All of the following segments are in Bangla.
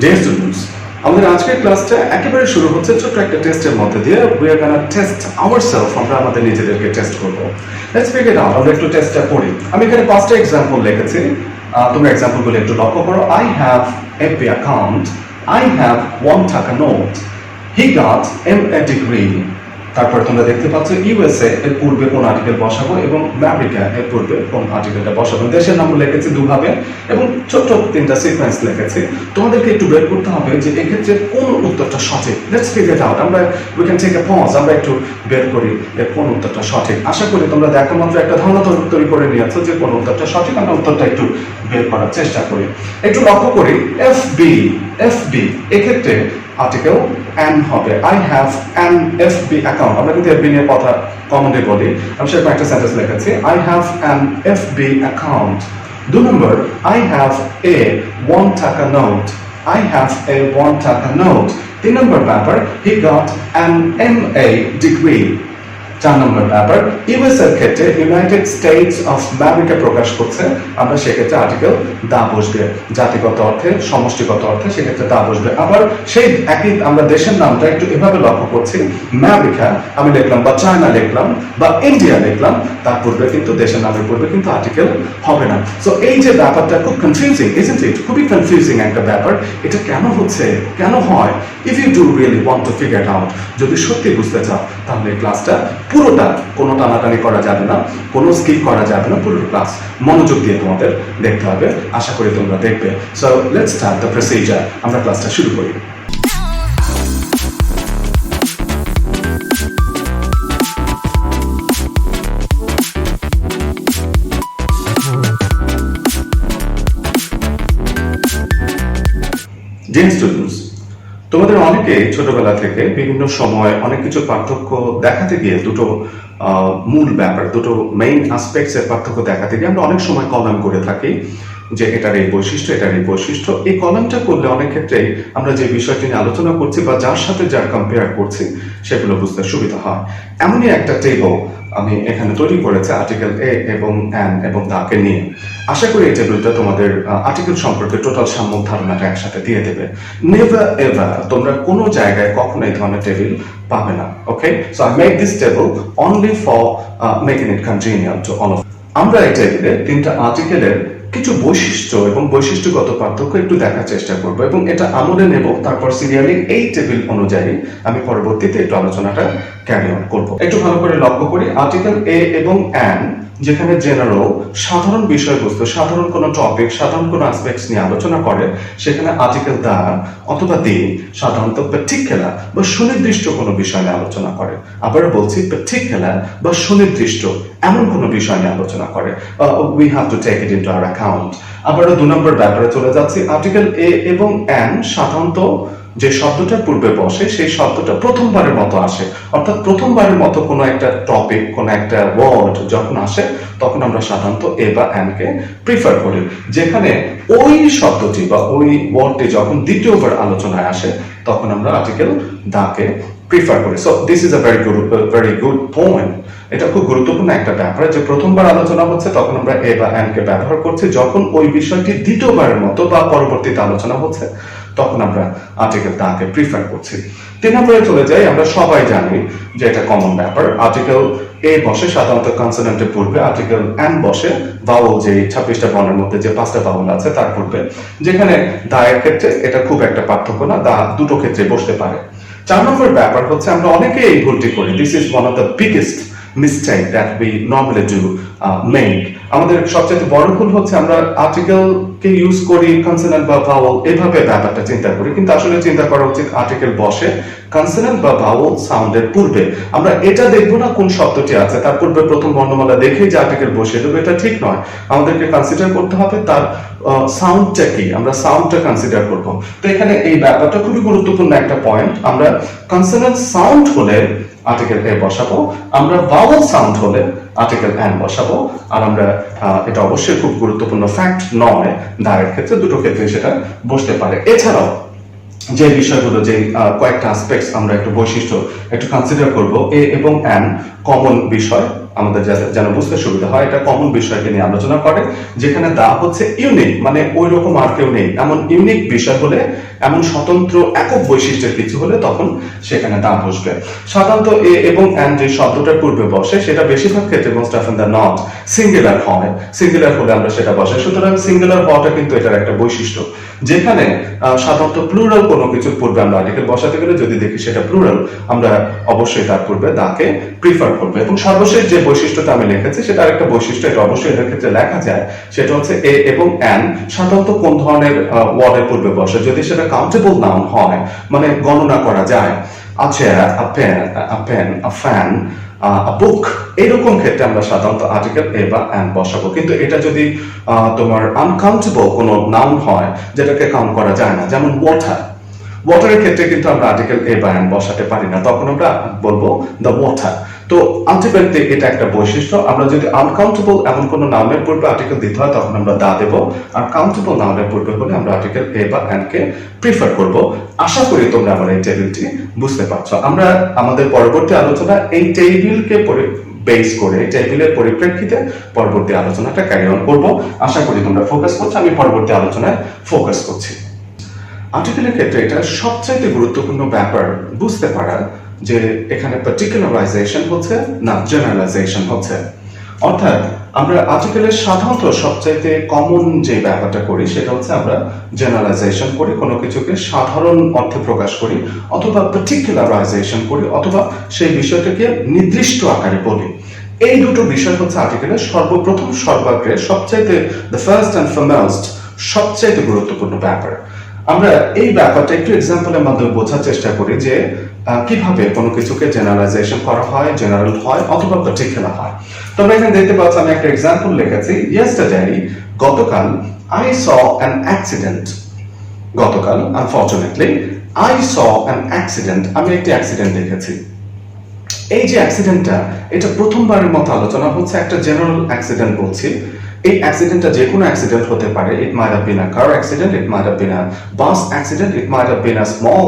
ডিয়ার স্টুডেন্টস, আমাদের আজকের ক্লাসটা একেবারে শুরু হচ্ছে ছোট্ট একটা টেস্টের মধ্যে দিয়ে। We are gonna test ourselves, আমরা আমাদের নিজেদেরকে টেস্ট করব। Let's pick it out. আমরা একটু টেস্টটা পড়ি। আমি এখানে 5টা এক্সাম্পল লিখেছি, তোমরা এক্সাম্পলগুলো একটু লক্ষ্য করো। I have FB account, I have 1 টাকা note, he got MA degree. তারপর তোমরা দেখতে পাচ্ছ ইউএসএ এর পূর্বে কোন আর্টিকেল বসাবো এবং আমেরিকা এর পূর্বে কোন আর্টিকেলটা বসাবো। দেশের নাম লিখেছি দুভাবে এবং ছোট 3টা সিকোয়েন্স লিখেছি। তোমাদেরকে একটু বের করতে হবে যে এক্ষেত্রে কোন উত্তরটা সঠিক। Let's figure it out. আমরা we can take a pause, আমরা একটু বের করি এর কোন উত্তরটা সঠিক। আশা করি তোমরা দেখা মাত্র একটা ধারণা তৈরি করে নিয়েছো যে কোন উত্তরটা সঠিক। আমরা উত্তরটা একটু বের করার চেষ্টা করি। একটু লক্ষ্য করি এফবি এক্ষেত্রে আর্টিকেল অ্যান হবে। I have an FB account. আমরা কিন্তু এফবি নিয়ে কথা কমনলি বলি। আমি সেরকম একটা সেন্টেন্স লিখেছি, I have an FB account. 2 নম্বর, আই হ্যাভ এ 1 টাকা নোট, আই হ্যাভ এ 1 টাকা নোট। 3 নম্বর ব্যাপার, he got an MA degree. 4 নম্বর ব্যাপার, ইউএস এর ক্ষেত্রে ইউনাইটেড স্টেটস অফ আমেরিকা প্রকাশ করছে, আমরা সেক্ষেত্রে আর্টিকেল দা বসবে। জাতিগত অর্থে, সমষ্টিগত অর্থে সেক্ষেত্রে দা বসবে। আবার সেই একই আমরা দেশের নামটা একটু এভাবে লক্ষ্য করছি, আমেরিকা আমি লিখলাম বা চায়না লিখলাম বা ইন্ডিয়া লিখলাম, তার পূর্বে কিন্তু দেশের নামের পূর্বে কিন্তু আর্টিকেল হবে না। সো এই যে ব্যাপারটা খুব কনফিউজিং, ইজন্ট ইট? খুবই কনফিউজিং একটা ব্যাপার। এটা কেন হচ্ছে, কেন হয়? If you do really want to figure it out, যদি সত্যি বুঝতে চাও, তাহলে এই ক্লাসটা পুরোটা, কোনো টানাটানি করা যাবে না, কোনো স্কিপ করা যাবে না, পুরো ক্লাস মনোযোগ দিয়ে তোমাদের দেখতে হবে। আশা করি তোমরা দেখবে। So let's start the procedure. আমরা ক্লাসটা শুরু করি। ডিয়ার স্টুডেন্টস, তোমাদের অনেকে ছোটবেলা থেকে বিভিন্ন সময় অনেক কিছু পার্থক্য দেখাতে গিয়ে দুটো মূল ব্যাপার, দুটো মেইন অ্যাসপেক্টস এর পার্থক্য দেখাতে গিয়ে আমরা অনেক সময় কলাম করে থাকি যে এটার এই বৈশিষ্ট্য, এটার এই বৈশিষ্ট্য। এই কলামটা করলে অনেক ক্ষেত্রেই আমরা যে বিষয়টি নিয়ে আলোচনা করছি বা যার সাথে যার কম্পেয়ার করছি সেগুলো বুঝতে সুবিধা হয়। এমনই একটা টেবল আমি এখানে তৈরি করেছি আর্টিকেল এ এবং অ্যান এবং দাকে নিয়ে। আশা করি এই টেবিলটা তোমাদের আর্টিকেল সম্পর্কে টোটাল সাম্যক ধারণাটা একসাথে দিয়ে দেবে। নেভার এভার তোমরা কোনো জায়গায় কখনো এই ধরনের টেবিল পাবে না। Okay, so I make this table only for making it convenient to all of. আমরা এই টেবিলে 3টা আর্টিকেলের কিছু বৈশিষ্ট্য এবং বৈশিষ্ট্যগত পার্থক্য একটু দেখার চেষ্টা করব এবং এটা আমলে নেব। তারপর সিরিয়ালি এই টেবিল অনুযায়ী আমি পরবর্তীতে একটু আলোচনাটা ক্যারি অন করব। একটু ভালো করে লক্ষ্য করি, আর্টিকেল এ এবং অ্যান যেখানে জেনারেল সাধারণ বিষয়বস্তু, সাধারণ কোনো টপিক, সাধারণ কোনো অ্যাসপেক্টস নিয়ে আলোচনা করে, সেখানে আর্টিকেল দা অথবা দি সাধারণত পার্টিকুলার বা সুনির্দিষ্ট কোনো বিষয় নিয়ে আলোচনা করে। আবার বলছি, পার্টিকুলার বা সুনির্দিষ্ট এমন কোনো বিষয় নিয়ে আলোচনা করে। We have to take it into our account. আবারও 2 নম্বর ব্যাপারে চলে যাচ্ছি। আর্টিকেল এ এবং অ্যান সাধারণত যে শব্দটার পূর্বে বসে সেই শব্দটা প্রথমবারের মতো আসে, অর্থাৎ প্রথমবারের মতো কোনো একটা টপিক, কোনো একটা ওয়ার্ড যখন আসে তখন আমরা সাধারণত এ বা অ্যানকে প্রিফার করি। যেখানে ওই শব্দটি বা ওই ওয়ার্ডটি যখন দ্বিতীয়বার আলোচনায় আসে তখন আমরা আর্টিকেল দাকে প্রিফার করি। So this is a very good point. এটা খুব গুরুত্বপূর্ণ একটা ব্যাপার যে প্রথমবার আলোচনা হচ্ছে তখন আমরা এ বা অ্যানকে ব্যবহার করছি, যখন ওই বিষয়টি দ্বিতীয়বারের মতো বা পরবর্তীতে আলোচনা হচ্ছে তখন আমরা আর্টিকেল দাকে প্রিফার করছি। 3 নম্বরে চলে যাই। আমরা সবাই জানি যে এটা কমন ব্যাপার, আর্টিকেল এ বসে সাধারণত কনসোনেন্টের পূর্বে, আর্টিকেল অ্যান বসে ভাওয়েল, যে 26টা বর্ণের মধ্যে যে 5টা ভাওয়েল আছে তার পূর্বে। যেখানে দায়ের ক্ষেত্রে এটা খুব একটা পার্থক্য না, দা দুটো ক্ষেত্রে বসতে পারে। 4 নম্বর ব্যাপার হচ্ছে আমরা অনেকে এই ভুলটি করি। This is one of the biggest mistake that we normally do make. আমাদের সবচেয়ে বড় ভুল হচ্ছে আমরা আর্টিকেল কে ইউজ করি কনসোনেন্ট বা ভাওয়েল এভাবে ব্যাপারটা চিন্তা করি, কিন্তু আসলে চিন্তা করা উচিত আর্টিকেল বসে কনসোনেন্ট বা ভাওয়েল সাউন্ডের পূর্বে। আমরা এটা দেখবো না কোন শব্দটি আছে, তার পূর্বে প্রথম বর্ণমালা দেখেই যে আর্টিকেল বসিয়ে দেবো, এটা ঠিক নয়। আমাদেরকে কনসিডার করতে হবে তার সাউন্ডটা কি, আমরা সাউন্ডটা কনসিডার করব। তো এখানে এই ব্যাপারটা খুবই গুরুত্বপূর্ণ একটা পয়েন্ট। আমরা কনসোনেন্ট সাউন্ড হলে আর্টিকেল এ বসাবো, আমরা ভাওয়েল সাউন্ড হলে আর্টিকেল অ্যান বসাবো। আর আমরা এটা অবশ্যই খুব গুরুত্বপূর্ণ ফ্যাক্ট নয়, দায়ের ক্ষেত্রে দুটো ক্ষেত্রে সেটা বসতে পারে। এছাড়াও যে বিষয়গুলো, যে কয়েকটা অ্যাসপেক্টস আমরা একটু বৈশিষ্ট্য একটু কনসিডার করব, এ এবং অ্যান কমন বিষয়, আমাদের যেন বুঝতে সুবিধা হয়, এটা কমন বিষয়কে নিয়ে আলোচনা করে, যেখানে দা হচ্ছে ইউনিক, মানে ওই রকম আর কেউ নেই, এমন ইউনিক বিষয় হলে, এমন স্বতন্ত্র একক বৈশিষ্ট্যের কিছু হলে তখন সেখানে দা বসবে। সাধারণত এ এবং অ্যান যে শব্দটার পূর্বে বসে সেটা বেশিরভাগ ক্ষেত্রে most often the not singular হয়, সিঙ্গুলার হলে আমরা সেটা বসে। সুতরাং সিঙ্গুলার হওয়াটা কিন্তু এটার একটা বৈশিষ্ট্য, যেখানে সাধারণত প্লুরাল কোনো কিছুর পূর্বে আমরা আর্টিকেল বসাতে গেলে যদি দেখি সেটা প্লুরাল, আমরা অবশ্যই তার পূর্বে দাকে প্রিফার করবো। এবং সর্বশেষ যে বৈশিষ্ট্যটা আমি লিখেছি সেটা আরেকটা বৈশিষ্ট্য, এটা অবশ্যই এর ক্ষেত্রে লেখা যায়, সেটা হচ্ছে এ এবং অ্যান সাধারণত কোন ধরনের ওয়ার্ডের পূর্বে বসে, যদি সেটা কাউন্টেবল নাউন হয়, মানে গণনা করা যায়, a chair, a pen, a fan, a book, এরকম ক্ষেত্রে আমরা সাধারণত আর্টিকেল এ বা অ্যান বসাবো। কিন্তু এটা যদি তোমার আনকাউন্টেবল কোনো নাউন হয়, যেটাকে কাউন্ট করা যায় না, যেমন ওয়াটার, ওয়াটারের ক্ষেত্রে কিন্তু আমরা আর্টিকেল এ বা অ্যান বসাতে পারি না, তখন আমরা বলবো দ্য ওয়াটার। তো আলটিমেটলি এটা একটা বৈশিষ্ট্য, আমরা যদি আনকাউন্টেবল এমন কোনো নাউনের পূর্বে আর্টিকেল দিতে হয় তখন আমরা দা দেব, আর কাউন্টেবল নাউনের পূর্বে হলে আমরা আর্টিকেল এ বা অ্যান কে প্রিফার করব। আশা করি তোমরা আমার এই টেবিলটি বুঝতে পারছো। আমরা আমাদের পরবর্তী আলোচনা এই টেবিলকে বেস করে, টেবিলের পরিপ্রেক্ষিতে পরবর্তী আলোচনাটা ক্যারি অন করব। আশা করি তোমরা ফোকাস করছো, আমি পরবর্তী আলোচনায় ফোকাস করছি। আর্টিকেলের ক্ষেত্রে এটা সবচাইতে গুরুত্বপূর্ণ ব্যাপার বুঝতে পারা যে এখানে পার্টিকুলারাইজেশন হচ্ছে না জেনারেলাইজেশন হচ্ছে। অর্থাৎ আমরা আর্টিকেলের সাধারণত সবচাইতে কমন যে ব্যাপারটা করি সেটা হচ্ছে আমরা জেনারেলাইজেশন করি, কোনো কিছুকে সাধারণ অর্থে প্রকাশ করি, অথবা পার্টিকুলারাইজেশন করি, অথবা সেই বিষয়টাকে নির্দিষ্ট আকারে বলি। এই দুটো বিষয় হচ্ছে আর্টিকেলের সর্বপ্রথম সর্বাগ্রে সবচাইতে দ্য ফার্স্ট অ্যান্ড ফরমোস্ট সবচাইতে গুরুত্বপূর্ণ ব্যাপার। আমরা এই ব্যাপারটা একটু এক্সাম্পলের মাধ্যমে বোঝার চেষ্টা করি যে কিভাবে কোনো কিছুকে জেনারেলাইজেশন করা হয়, জেনারেল হয় অথবা পার্টিকুলার হয়। তোমরা এখানে দেখতে পাচ্ছ আমি একটা এক্সাম্পল লিখেছি, ইয়েস্টারডে, গতকাল, আই স অ্যান অ্যাক্সিডেন্ট, গতকাল unfortunately I saw an accident, আমি একটি অ্যাক্সিডেন্ট দেখেছি। এই যে অ্যাক্সিডেন্টটা, এটা প্রথমবারের মতো আলোচনা হচ্ছে, একটা জেনারেল অ্যাক্সিডেন্ট বলছি। এই অ্যাক্সিডেন্টটা যে কোনো অ্যাক্সিডেন্ট হতে পারে, it might have been a car accident, it might have been a bus accident, it might have been a small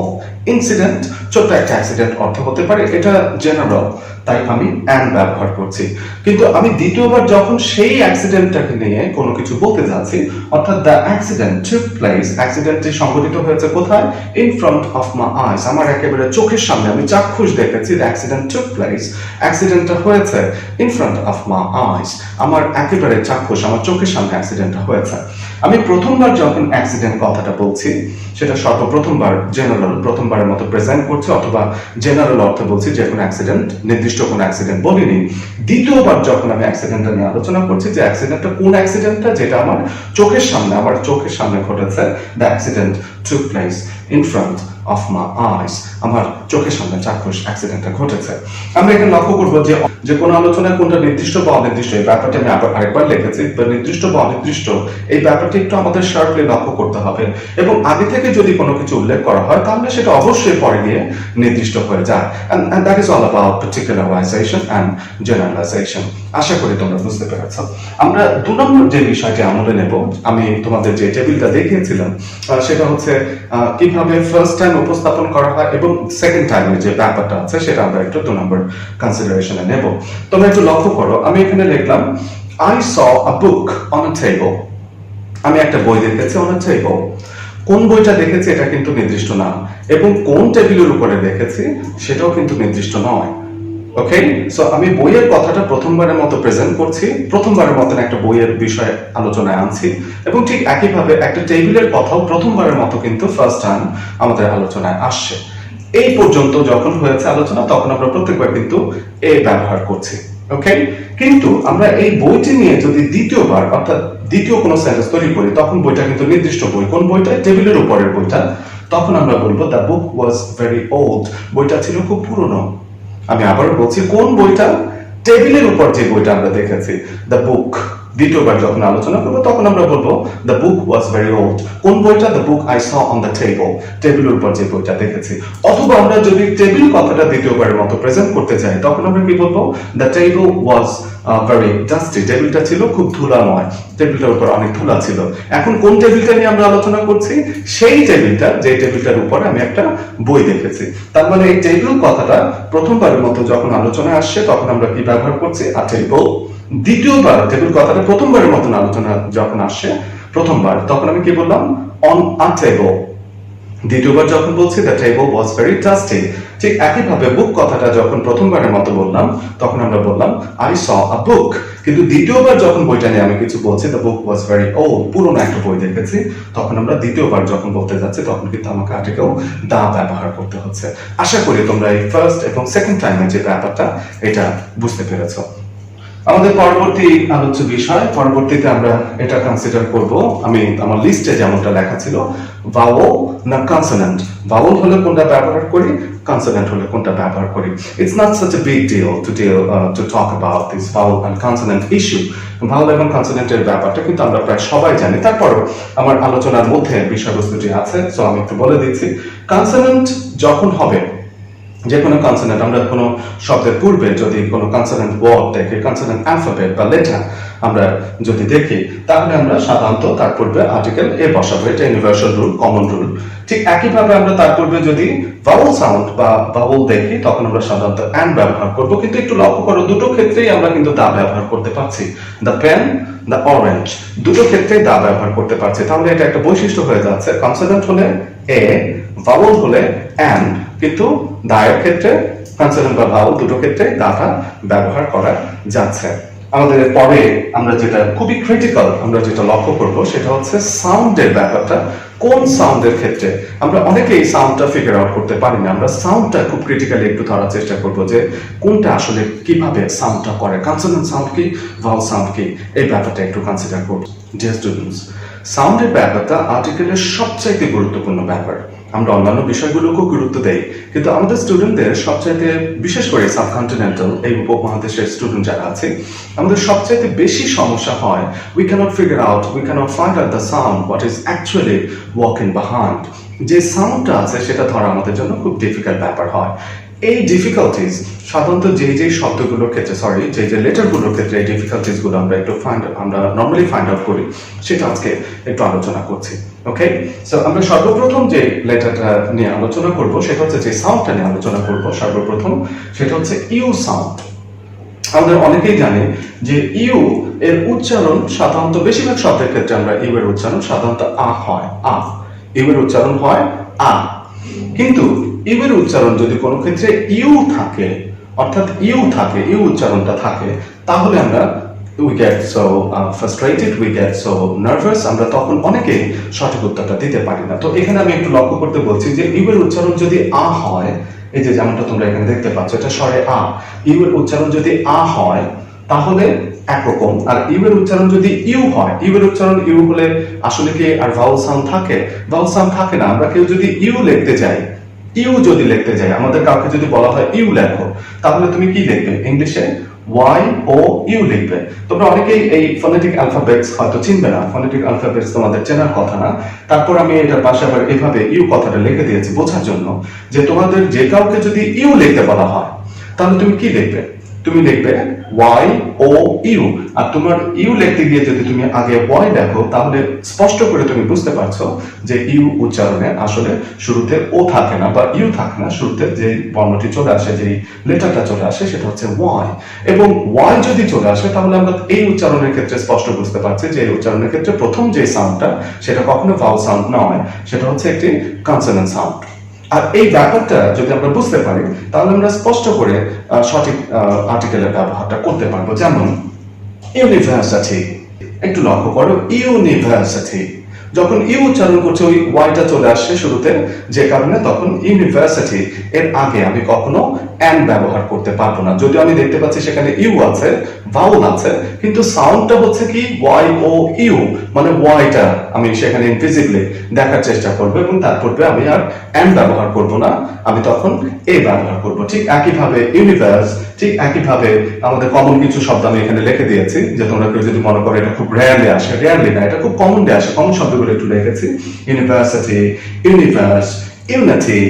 incident, ছোট্ট একটা অ্যাক্সিডেন্ট অর্থ হতে পারে, এটা জেনারেল, তাই আমি অ্যান ব্যবহার করছি। কিন্তু আমি দ্বিতীয়বার যখন সেই অ্যাক্সিডেন্টটাকে নিয়ে কোনো কিছু বলতে যাচ্ছি, অর্থাৎ দ্য অ্যাক্সিডেন্ট টুক প্লেস, অ্যাক্সিডেন্টটি সংঘটিত হয়েছে কোথায়, in front of my eyes, আমার একেবারে চোখের সামনে, আমি চাক্ষুষ দেখেছি, দ্য অ্যাক্সিডেন্ট টুক প্লেস, অ্যাক্সিডেন্টটা হয়েছে in front of my eyes, আমার একেবারে চাক্ষুষ, আমার চোখের সামনে অ্যাক্সিডেন্টটা হয়েছে। আমি প্রথমবার যখন অ্যাক্সিডেন্ট কথাটা বলছি সেটা সর্বপ্রথমবার জেনারেল, প্রথমবারের মতো প্রেজেন্ট করছি, অথবা জেনারেল অর্থে বলছি, যে কোনো অ্যাক্সিডেন্ট, নির্দিষ্ট কোনো অ্যাক্সিডেন্ট বলিনি। দ্বিতীয়বার যখন আমি অ্যাক্সিডেন্টটা নিয়ে আলোচনা করছি, যে অ্যাক্সিডেন্টটা কোন অ্যাক্সিডেন্টটা, যেটা আমার চোখের সামনে, আমার চোখের সামনে ঘটেছে, the accident took place in front of my eyes, আমার চোখের সামনে চাক্ষুষ অ্যাক্সিডেন্টটা ঘটেছে। আমরা এখানে লক্ষ্য করবো যে কোনো আলোচনায় কোনটা নির্দিষ্ট বা অনির্দিষ্ট, এই ব্যাপারটা আমি আরেকবার লিখেছি, নির্দিষ্ট বা অনির্দিষ্ট এই ব্যাপারটা একটু আমাদের শার্পলি লক্ষ্য করতে হবে, এবং আগে থেকে যদি কোনো কিছু উল্লেখ করা হয় তাহলে সেটা অবশ্যই পরে গিয়ে নির্দিষ্ট হয়ে যায়। and that is all about particularization and generalization. আশা করি তোমরা বুঝতে পেরেছো। আমরা 2 নম্বর যে বিষয়টি আমলে নেব, আমি তোমাদের যে টেবিলটা দেখিয়েছিলাম সেটা হচ্ছে কিভাবে ফার্স্ট টাইম উপস্থাপন করা হয়, এবং সেকেন্ড টাইমের যে ব্যাপারটা আছে সেটা আমরা একটু 2 নম্বর কনসিডারেশনে নেব। তোমরা একটু লক্ষ্য করো, আমি এখানে লিখলাম I saw a book on a table, আমি একটা বই দেখেছি on a table। কোন বইটা দেখেছি এটা কিন্তু নির্দিষ্ট না, এবং কোন টেবিলের উপরে দেখেছি সেটাও কিন্তু নির্দিষ্ট নয়। ওকে, সো আমি বইয়ের কথাটা প্রথমবারের মতো প্রেজেন্ট করছি, প্রথমবারের মতো একটা বইয়ের বিষয়ে আলোচনায় আনছি, এবং ঠিক একইভাবে একটা টেবিলের কথাও প্রথমবারের মতো কিন্তু ফার্স্ট টাইম আমাদের আলোচনায় আসছে। এই পর্যন্ত যখন হয়েছে আলোচনা তখন আমরা প্রত্যেকবার কিন্তু এ ব্যবহার করছি। ওকে, কিন্তু আমরা এই বইটি নিয়ে যদি দ্বিতীয়বার, অর্থাৎ দ্বিতীয় কোনো সেন্টেন্স তৈরি করি, তখন বইটা কিন্তু নির্দিষ্ট বই, কোন বইটা, টেবিলের উপরের বইটা, তখন আমরা বলবো the book was very old, বইটা ছিল খুব পুরনো। আমি আবার বলছি, কোন বইটা, টেবিলের উপর যে বইটা আমরা দেখেছি, দ্য বুক। দ্বিতীয়বার যখন আলোচনা করবো তখন আমরা বলবো the book was very old, কোন বইটা, the book I saw on the table, টেবিলের উপর যে বইটা দেখেছি। অথবা আমরা যদি টেবিল কথাটা দ্বিতীয়বারের মতো প্রেজেন্ট করতে চাই তখন আমরা কি বলবো, the table was very dusty, টেবিলটা ছিল খুব ধুলাময়, টেবিলটার উপর অনেক ধুলা ছিল। এখন কোন টেবিলটা নিয়ে আমরা আলোচনা করছি? সেই টেবিলটা যে টেবিলটার উপর আমি একটা বই দেখেছি। তার মানে এই টেবিল কথাটা প্রথমবারের মতো যখন আলোচনায় আসছে তখন আমরা কি ব্যবহার করছি? আ টেবিল। দ্বিতীয়বার টেবিল কথাটা প্রথমবারের মতন আলোচনা যখন আসছে প্রথমবার, তখন আমি কি বললাম? On a table. দ্বিতীয়বার যখন বলছি the table was very dusty, ঠিক একইভাবে বুক কথাটা যখন প্রথমবারের মতো বললাম তখন আমরা বললাম আই স আ বুক। কিন্তু দ্বিতীয়বার যখন বইটা নিয়ে আমি কিছু বলছি the book was very old, পুরোনো একটা বই দেখেছি, তখন আমরা দ্বিতীয়বার যখন বলতে যাচ্ছি তখন কিন্তু আমাকে আর্টিকেল দা ব্যবহার করতে হচ্ছে। আশা করি তোমরা এই ফার্স্ট এবং সেকেন্ড টাইমের যে ব্যাপারটা এটা বুঝতে পেরেছো। আমাদের পরবর্তী আলোচ্য বিষয়, পরবর্তীতে আমরা এটা কনসিডার করব, আমি আমার লিস্টে যেমনটা লেখা ছিল, ভাওয়েল না কনসোনেন্ট। ভাওয়েল হলে কোনটা ব্যবহার করি, কনসোনেন্ট হলে কোনটা ব্যবহার করি। It's not such a big deal to talk about this vowel and consonant issue. Vowel এবং কনসোনেন্টের ব্যাপারটা কিন্তু আমরা প্রায় সবাই জানি, তারপরও আমার আলোচনার মধ্যে বিষয়বস্তুটি আছে, সো আমি একটু বলে দিচ্ছি। কনসোনেন্ট যখন হবে, যে কোনো কনসোনেন্ট, আমরা কোনো শব্দের পূর্বে যদি কোনো কনসোনেন্ট ওয়ার্ড দেখি, কনসোনেন্ট অ্যালফাবেট বা লেটার আমরা যদি দেখি, তাহলে আমরা সাধারণত তার পূর্বে আর্টিকেল এ বসাবো। এটা ইউনিভার্সাল রুল, কমন রুল। ঠিক একইভাবে আমরা তার পূর্বে যদি ভাওয়েল সাউন্ড বা ভাওয়েল দেখি তখন আমরা সাধারণত অ্যান্ড ব্যবহার করব। কিন্তু একটু লক্ষ্য করো, দুটো ক্ষেত্রেই আমরা কিন্তু দা ব্যবহার করতে পারছি। দ্য পেন, দ্য অরেঞ্জ, দুটো ক্ষেত্রেই দা ব্যবহার করতে পারছি। তাহলে এটা একটা বৈশিষ্ট্য হয়ে যাচ্ছে, কনসোনেন্ট হলে এ, ভাওয়েল হলে অ্যান্ড, কিন্তু দায়ের ক্ষেত্রে কনসোনেন্ট বা ভাওয়েল দুটো ক্ষেত্রে দাটা ব্যবহার করা যাচ্ছে। আমাদের পরে আমরা যেটা খুবই ক্রিটিক্যাল আমরা যেটা লক্ষ্য করব সেটা হচ্ছে সাউন্ডের ব্যাপারটা। কোন সাউন্ডের ক্ষেত্রে আমরা অনেকেই সাউন্ডটা ফিগার আউট করতে পারি না। আমরা সাউন্ডটা খুব ক্রিটিক্যালি একটু ধরার চেষ্টা করব যে কোনটা আসলে কিভাবে সাউন্ডটা করে, কনসোনেন্ট সাউন্ড কি, ভাওয়েল সাউন্ড কি, এই ব্যাপারটা একটু কনসিডার করব। ডিয়ার স্টুডেন্টস, সাউন্ডের ব্যাপারটা আর্টিকেলের সবচাইতে গুরুত্বপূর্ণ ব্যাপার। আমরা অন্যান্য বিষয়গুলোকেও গুরুত্ব দেই, কিন্তু আমাদের স্টুডেন্টদের সবচাইতে, বিশেষ করে সাবকন্টিনেন্টাল এই উপমহাদেশের স্টুডেন্ট যারা আছে, আমাদের সবচাইতে বেশি সমস্যা হয় we cannot figure out, we cannot find out the sound what is actually walking behind। যে সাউন্ডটা আছে সেটা ধরা আমাদের জন্য খুব ডিফিকাল্ট ব্যাপার হয়। এই ডিফিকাল্টিজ সাধারণত যে শব্দগুলোর ক্ষেত্রে, যে লেটারগুলোর ক্ষেত্রে এই ডিফিকাল্টিজ গুলো আমরা নর্মালি ফাইন্ড আউট করি, সেটা আজকে একটু আলোচনা করছি। ওকে, সো আমরা সর্বপ্রথম যে লেটারটা নিয়ে আলোচনা করব সেটা হচ্ছে, যে সাউন্ডটা নিয়ে আলোচনা করব সর্বপ্রথম, সেটা হচ্ছে ইউ সাউন্ড। আমাদের অনেকেই জানে যে ইউ এর উচ্চারণ সাধারণত বেশিরভাগ শব্দের ক্ষেত্রে আমরা ইউ এর উচ্চারণ সাধারণত আ হয়, আ। ইউ এর উচ্চারণ হয় আ, কিন্তু ইউ এর উচ্চারণ যদি কোনো ক্ষেত্রে ইউ থাকে, অর্থাৎ ইউ থাকে, ইউ উচ্চারণটা থাকে, তাহলে আমরা we get so frustrated, we get so nervous, আমরা তখন অনেকে সঠিক উত্তরটা দিতে পারি না। তো এখানে আমি একটু লক্ষ্য করতে বলছি যে ইউ এর উচ্চারণ যদি আ হয়, এই যে যেমনটা তোমরা এখানে দেখতে পাচ্ছ, এটা স্বরে আ, ইউ এর উচ্চারণ যদি আ হয় তাহলে একরকম, আর ইউ এর উচ্চারণ যদি ইউ হয়, ইউ এর উচ্চারণ ইউ হলে আসলে কি আর ভাওয়েল সাউন্ড থাকে? ভাওয়েল সাউন্ড থাকে না। আমরা কেউ যদি ইউ লিখতে যাই, ইউ যদি লিখতে যাই, আমাদের কাউকে যদি বলা হয় ইউ লেখো, তাহলে তুমি কি লিখবে? ইংলিশে ওয়াই ও ইউ লিখবে। তোমরা অনেকেই এই ফোনেটিক অ্যালফাবেটস হয়তো চিনবে না, ফোনেটিক অ্যালফাবেটস তোমাদের চেনার কথা না। তারপর আমি এটার পাশে আবার এভাবে ইউ কথাটা লিখে দিয়েছি বোঝার জন্য, যে তোমাদের যে কাউকে যদি ইউ লিখতে বলা হয় তাহলে তুমি কি লিখবে? তুমি লিখবে ওয়াই ও ইউ। আর তোমার ইউ লিখতে গিয়ে যদি তুমি আগে ওয়াই লেখো, তাহলে স্পষ্ট করে তুমি বুঝতে পারছো যে ইউ উচ্চারণে আসলে শুরুতে ও থাকে না বা ইউ থাকে না, শুরুতে যে বর্ণটি চলে আসে, যে লেটারটা চলে আসে, সেটা হচ্ছে ওয়াই। এবং ওয়াই যদি চলে আসে তাহলে আমরা এই উচ্চারণের ক্ষেত্রে স্পষ্ট বুঝতে পারছি যে এই উচ্চারণের ক্ষেত্রে প্রথম যে সাউন্ডটা সেটা কখনো ভাওয়েল সাউন্ড নয়, সেটা হচ্ছে একটি কনসোনেন্ট সাউন্ড। আর এই ব্যাপারটা যদি আমরা বুঝতে পারি তাহলে আমরা স্পষ্ট করে সঠিক আর্টিকেলের ব্যবহারটা করতে পারবো। যেমন ইউনিভার্সিটি, একটু লক্ষ্য করো, ইউনিভার্সিটি, যখন ইউ উচ্চারণ করছে ওই ওয়াইটা চলে আসছে শুরুতে, যে কারণে তখন ইউনিভার্সিটি এর আগে আমি কখনো অ্যান্ড ব্যবহার করতে পারবো না। যদিও আমি দেখতে পাচ্ছি সেখানে ইউ আছে, ভাওয়েল আছে, কিন্তু সাউন্ডটা হচ্ছে কি ওয়াই ও ইউ, মানে ওয়াইটা আমি সেখানে ইনভিজিবলি দেখার চেষ্টা করবো, এবং তারপর আমি আর অ্যান্ড ব্যবহার করব না, আমি তখন এ ব্যবহার করব। ঠিক একইভাবে ইউনিভার্স, ঠিক একইভাবে আমাদের কমন কিছু শব্দ আমি এখানে লিখে দিয়েছি, যে তোমরা কেউ যদি মনে করো এটা খুব রেয়ারলি আসে, রেয়ারলি না, এটা খুব কমনলি আসে, কমন শব্দগুলো একটু লিখেছি। ইউনিভার্সিটি, ইউনিভার্স, ইউনিটি,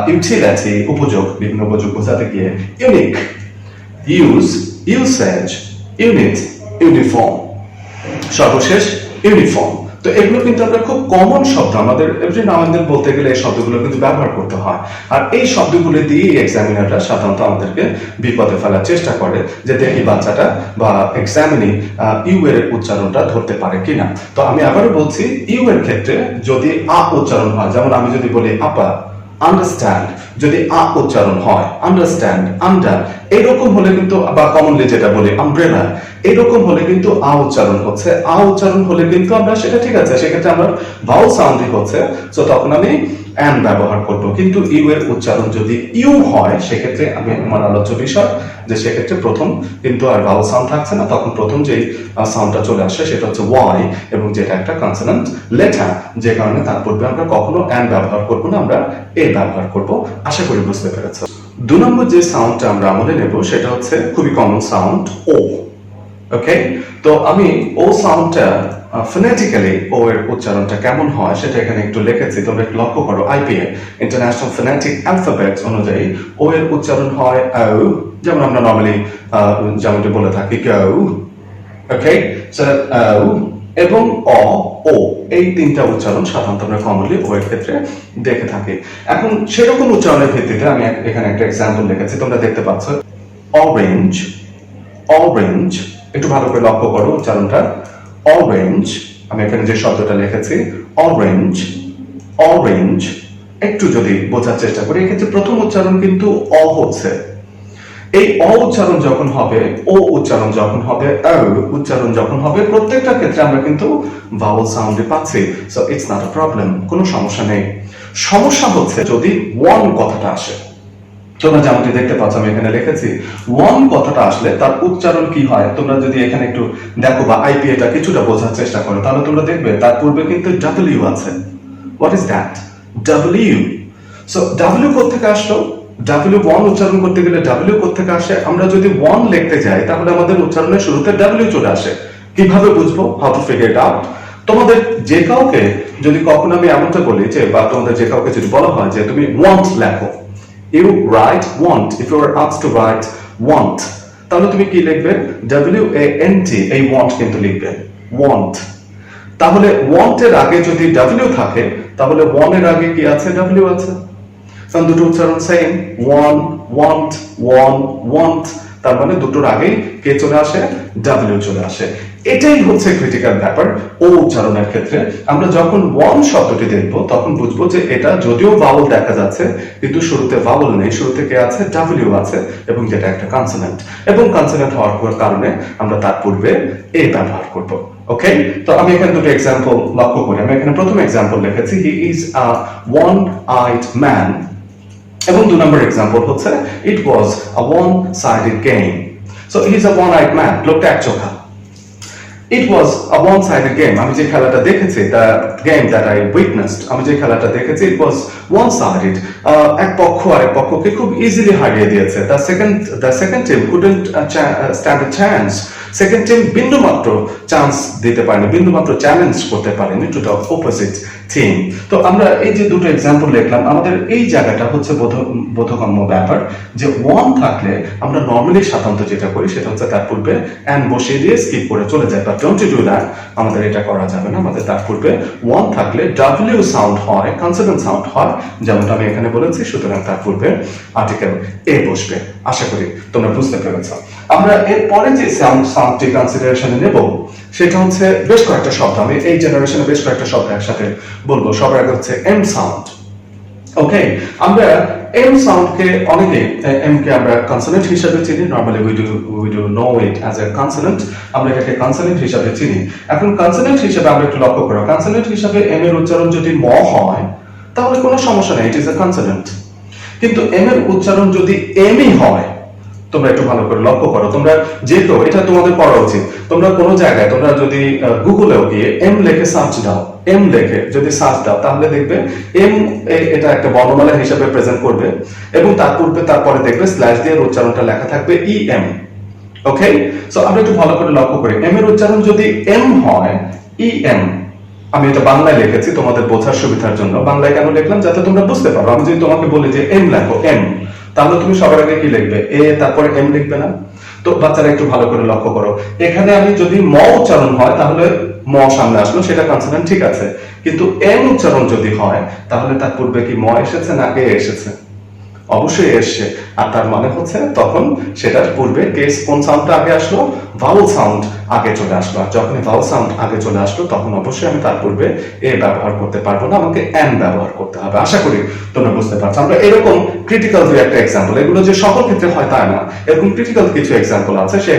ইউটিলিটি, উপযোগ, বিভিন্ন উপযোগ বোঝাতে গিয়ে, unique, use, usage, unit, uniform, সর্বশেষ ইউনিফর্ম। তো এগুলো কিন্তু আমরা খুব কমন শব্দ, আমাদের এভরি নাও এন্ড দেন বলতে গেলে এই শব্দগুলো কিন্তু ব্যবহার করতে হয়। আর এই শব্দগুলো দিয়ে এক্সামিনাররা সাধারণত আমাদেরকে বিপদে ফেলার চেষ্টা করে যে দেখি বাচ্চাটা বা এক্সামিনি ইউ এর উচ্চারণটা ধরতে পারে কিনা। তো আমি আবারও বলছি, ইউ এর ক্ষেত্রে যদি আ উচ্চারণ হয়, যেমন আমি যদি বলি আপা, আন্ডারস্ট্যান্ড, যদি আ উচ্চারণ হয়, আন্ডারস্ট্যান্ড, আন্ডার, এরকম হলে কিন্তু, বা কমনলি যেটা বলি আমব্রেলা, এরকম হলে কিন্তু আ উচ্চারণ হচ্ছে। আ উচ্চারণ হলে কিন্তু আমরা সেটা ঠিক আছে, সেক্ষেত্রে আমরা ভাউল সাউন্ডই হচ্ছে, তো তখন আমি অ্যান ব্যবহার করব। কিন্তু ইউ এর উচ্চারণ যদি ইউ হয়, সেক্ষেত্রে আমি আমার আলোচ্য বিষয় যে সেক্ষেত্রে প্রথম কিন্তু আর ভাউল সাউন্ড থাকছে না, তখন প্রথম যেই সাউন্ডটা চলে আসে সেটা হচ্ছে ওয়াই, এবং যেটা একটা কনসোনেন্ট লেটার, যে কারণে তার পূর্বে আমরা কখনো অ্যান ব্যবহার করব না, আমরা এ ব্যবহার করব। আশা করি বুঝতে পেরেছো। 2 নম্বর যে সাউন্ডটা আমরা আমলে নেব সেটা হচ্ছে খুবই কমন সাউন্ড, ও। ওকে, তো আমি ও সাউন্ডটা ফোনেটিক্যালি ও এর উচ্চারণটা কেমন হয় সেটা এখানে একটু লিখেছি, তোমরা একটু লক্ষ্য করো। আইপিএ, ইন্টারন্যাশনাল ফোনেটিক অ্যালফাবেট অনুযায়ী ও এর উচ্চারণ হয় ও, যেমন আমরা নরমালি যেমনটি বলে থাকি কেউ। ওকে, সো ও এবং অ, ও, এই তিনটা উচ্চারণ সাধারণত আমরা কমনলি ও এর ক্ষেত্রে দেখে থাকি। এখন সেরকম উচ্চারণের ভিত্তিতে আমি এখানে একটা এক্সাম্পল লিখেছি, তোমরা দেখতে পাচ্ছ। অরেঞ্জ, অরেঞ্জ, একটু ভালো করে লক্ষ্য করো উচ্চারণটা। অরেঞ্জ, আমি এখানে যে শব্দটা লিখেছি অরেঞ্জ, অরেঞ্জ, একটু যদি বোঝার চেষ্টা করি, এক্ষেত্রে প্রথম উচ্চারণ কিন্তু অ হচ্ছে। এই অ উচ্চারণ যখন হবে, ও উচ্চারণ যখন হবে, ও উচ্চারণ যখন হবে, প্রত্যেকটা ক্ষেত্রে আমরা কিন্তু ভাওয়েল সাউন্ডে পাচ্ছি। So it's not a problem, কোনো সমস্যা নেই। সমস্যা হচ্ছে যদি ওয়ান কথাটা আসে। তোমরা যেমনটি দেখতে পাচ্ছ আমি এখানে লিখেছি, ওয়ান কথাটা আসলে তার উচ্চারণ কি হয়। তোমরা যদি এখানে একটু দেখো বা আইপিএটা কিছুটা বোঝার চেষ্টা করো, তাহলে তোমরা দেখবে তার পূর্বে কিন্তু ডাব্লিউ আছে। What is that? W. So W কোত্থেকে আসলো? ডাব্লিউ ওয়ান উচ্চারণ করতে গেলে ডাব্লিউ কোত্থেকে আসে? আমরা যদি ওয়ান লিখতে যাই তাহলে আমাদের উচ্চারণের শুরুতে ডাব্লিউ চলে আসে। কিভাবে বুঝবো? How to figure it out? তোমাদের যে কাউকে যদি কখনো আমি এমনটা বলি যে, বা তোমাদের যে কাউকে যদি বলা হয় যে তুমি ওয়ান্ট লেখো, you write want, if you are asked to write want, তাহলে তুমি কি লিখবে? WANT, এই want কিন্তু লিখবে, want। তাহলে want এর আগে যদি W থাকে তাহলে one এর আগে কি আছে? W আছে। কারণ দুটো উচ্চারণ same, one, want, one, want, তার মানে দুটোর আগে কে চলে আসে? W চলে আসে। এটাই হচ্ছে ক্রিটিক্যাল ব্যাপার ও উচ্চারণের ক্ষেত্রে। আমরা যখন ওয়ান শব্দটি দেখব তখন বুঝবো যে এটা যদিও ভাওয়েল দেখা যাচ্ছে কিন্তু শুরুতে ভাওয়েল নেই, শুরুতে কে আছে? ডাব্লিউ আছে, এবং যেটা একটা কনসোনেন্ট, এবং কনসোনেন্ট হওয়ার কারণে আমরা তার পূর্বে এ ব্যবহার করব। ওকে, তো আমি এখানে দুটো এক্সাম্পল লক্ষ্য করি। আমি এখানে প্রথম এক্সাম্পল লিখেছি, he is a one eyed man, এবং 2 নম্বর এক্সাম্পল হচ্ছে it was a one sided game. So he is a one eyed man, লোকটা একচোখা। It was a one-sided game. আমি যে খেলাটা দেখেছি, the game that I witnessed, আমি যে খেলাটা দেখেছি, it was one-sided. এক পক্ষ আরেক পক্ষকে খুব ইজিলি হারিয়ে দিয়েছে। The second team couldn't stand a chance. Second team বিন্দুমাত্র চান্স দিতে পারেনি, বিন্দুমাত্র চ্যালেঞ্জ করতে পারেনি টু দ্য অপোজিট টিম। তো আমরা এই যে দুটো এক্সাম্পল দেখলাম, আমাদের এই জায়গাটা হচ্ছে বোধগম্য ব্যাপার যে ওয়ান থাকলে আমরা নর্মালি সাধারণত যেটা করি সেটা হচ্ছে তার পূর্বে অ্যান্ড বসিয়ে দিয়ে স্কিপ করে চলে যায়, but don't you do that. আমাদের এটা করা যাবে না। আমাদের তার পূর্বে ওয়ান থাকলে ডাব্লিউ সাউন্ড হয়, কনসোনেন্ট সাউন্ড হয়, যেমনটা আমি এখানে বলেছি। সুতরাং তার পূর্বে আর্টিকেল এ বসবে। আশা করি তোমরা বুঝতে পেরেছো। আমরা এরপরে যে সাউন্ডটি কনসিডারেশনে নেব সেটা হচ্ছে বেশ কয়েকটা শব্দ। আমি এই জেনারেশনে বেশ কয়েকটা শব্দ একসাথে বলবো। সবার আগে হচ্ছে এম সাউন্ড। ওকে, আমরা এম সাউন্ডকে অনেকে এম কে আমরা কনসোনেন্ট হিসেবে চিনি। Normally we do know it as a consonant. আমরা এটাকে কনসোনেন্ট হিসেবে চিনি। এখন কনসোনেন্ট হিসেবে আমরা একটু লক্ষ্য করো, কনসোনেন্ট হিসেবে এম এর উচ্চারণ যদি ম হয় তাহলে কোনো সমস্যা নেই, ইট ইজ এ কনসোনেন্ট। কিন্তু এম এর উচ্চারণ যদি এমই হয়, তোমরা একটু ভালো করে লক্ষ্য করো, তোমরা যেহেতু এটা তোমাদের পড়া উচিত, তোমরা কোনো জায়গায় তোমরা যদি গুগলেও গিয়ে এম লেখে সার্চ দাও, এম লেখে যদি সার্চ দাও তাহলে দেখবে এম এটা একটা বর্ণমালা হিসেবে প্রেজেন্ট করবে, এবং তার পূর্বে তারপরে দেখবে স্ল্যাশ দিয়ে উচ্চারণটা লেখা থাকবে ই এম। ওকে, সো আমরা একটু ভালো করে লক্ষ্য করি, এম এর উচ্চারণ যদি এম হয়, ই এম। আমি এটা বাংলায় লিখেছি তোমাদের বোঝার সুবিধার জন্য। বাংলায় কেন লিখলাম? যাতে তোমরা বুঝতে পারো। আমি যদি তোমাকে বলি যে এম লেখো, এম, তাহলে তুমি সবার আগে কি লিখবে? এ, তারপরে এম লিখবে না? তো বাচ্চারা একটু ভালো করে লক্ষ্য করো, এখানে আমি যদি ম উচ্চারণ হয় তাহলে ম সামনে আসলো, সেটা কনসোনেন্ট ঠিক আছে, কিন্তু এম উচ্চারণ যদি হয় তাহলে তার পূর্বে কি ম এসেছে না এ এসেছে? অবশ্যই এসছে। আর তার মানে হচ্ছে তখন সেটার পূর্বে কেস কোন সাউন্ডটা আগে আসলো, ভাওয়েল সাউন্ড আগে চলে আসলো। আর যখনই ভাওয়েল সাউন্ড আগে চলে আসলো তখন অবশ্যই আমি তার পূর্বে এ ব্যবহার করতে পারবো না, আমাকে এন ব্যবহার করতে হবে। আশা করি তোমরা বুঝতে পারছো। আমরা এরকম ক্রিটিক্যাল দুই একটা এক্সাম্পল, এগুলো যে সকল ক্ষেত্রে হয় তা না, এরকম ক্রিটিক্যাল কিছু এক্সাম্পল আছে, সেই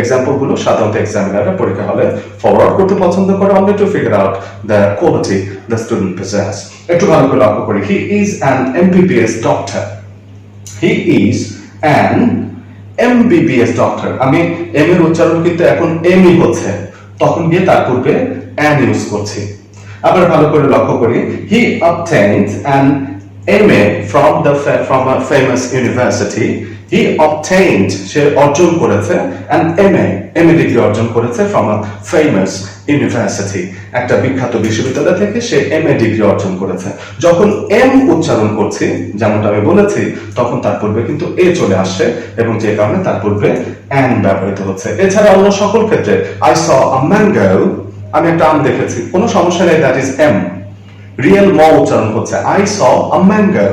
এক্সাম্পলগুলো সাধারণত এক্সামিনাররা পরীক্ষা হলে ফরওয়ার্ড করতে পছন্দ করে, only to figure out the quality the student possess। একটু ভালো করে লক্ষ্য করি, he is an MBBS doctor, he is an MBBS doctor। আমি এম এর উচ্চারণ কিন্তু এখন এমই হচ্ছে, তখন গিয়ে তার পূর্বে an ইউজ করছি। আবার ভালো করে লক্ষ্য করি, he obtained an MA from a famous university, he obtained সে অর্জন করেছে an MA ডিগ্রি অর্জন করেছে from a famous university, একটা বিখ্যাত বিশ্ববিদ্যালয় থেকে সে MA ডিগ্রি অর্জন করেছে। যখন এম উচ্চারণ করছি যেমনটা আমি বলেছি তখন তার পূর্বে কিন্তু এ চলে আসছে এবং যে কারণে তার পূর্বে an ব্যবহৃত হচ্ছে। এছাড়া অন্য সকল ক্ষেত্রে I saw a mango, আমি একটা আম দেখেছি, কোনো সমস্যা নেই, দ্যাট ইজ এম। রিয়েল ম উচ্চারণ হচ্ছে I saw a mango,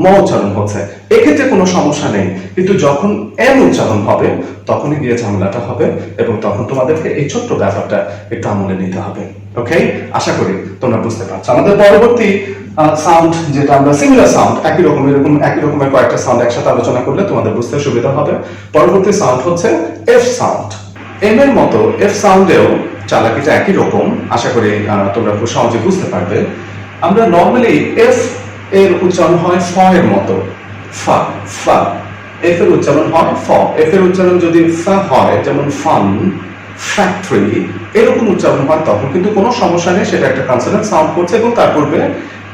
ম উচ্চারণ হচ্ছে, এক্ষেত্রে কোনো সমস্যা নেই। কিন্তু যখন এম উচ্চারণ হবে তখনই গিয়ে ঝামেলাটা হবে এবং তখন তোমাদেরকে এই ছোট্ট ব্যাপারটা একটু আমলে নিতে হবে। ওকে, আশা করি তোমরা বুঝতে পারছো। আমাদের পরবর্তী সাউন্ড যেটা আমরা সিমিলার সাউন্ড, একই রকমের কয়েকটা সাউন্ড একসাথে আলোচনা করলে তোমাদের বুঝতে সুবিধা হবে। পরবর্তী সাউন্ড হচ্ছে এফ সাউন্ড। এম এর মতো এফ সাউন্ডেও চালাকিটা একই রকম, আশা করি তোমরা খুব সহজে বুঝতে পারবে। আমরা নর্মালি এফ এর উচ্চারণ হয় ফ এর মতো, ফা ফা, এফ এর উচ্চারণ হয় ফ। এফ এর উচ্চারণ যদি ফা হয়, যেমন ফান, ফ্যাক্টরি, এরকম উচ্চারণ হয় তখন কিন্তু কোনো সমস্যা নেই, সেটা একটা কনসোনেন্ট সাউন্ড করছে এবং তার পূর্বে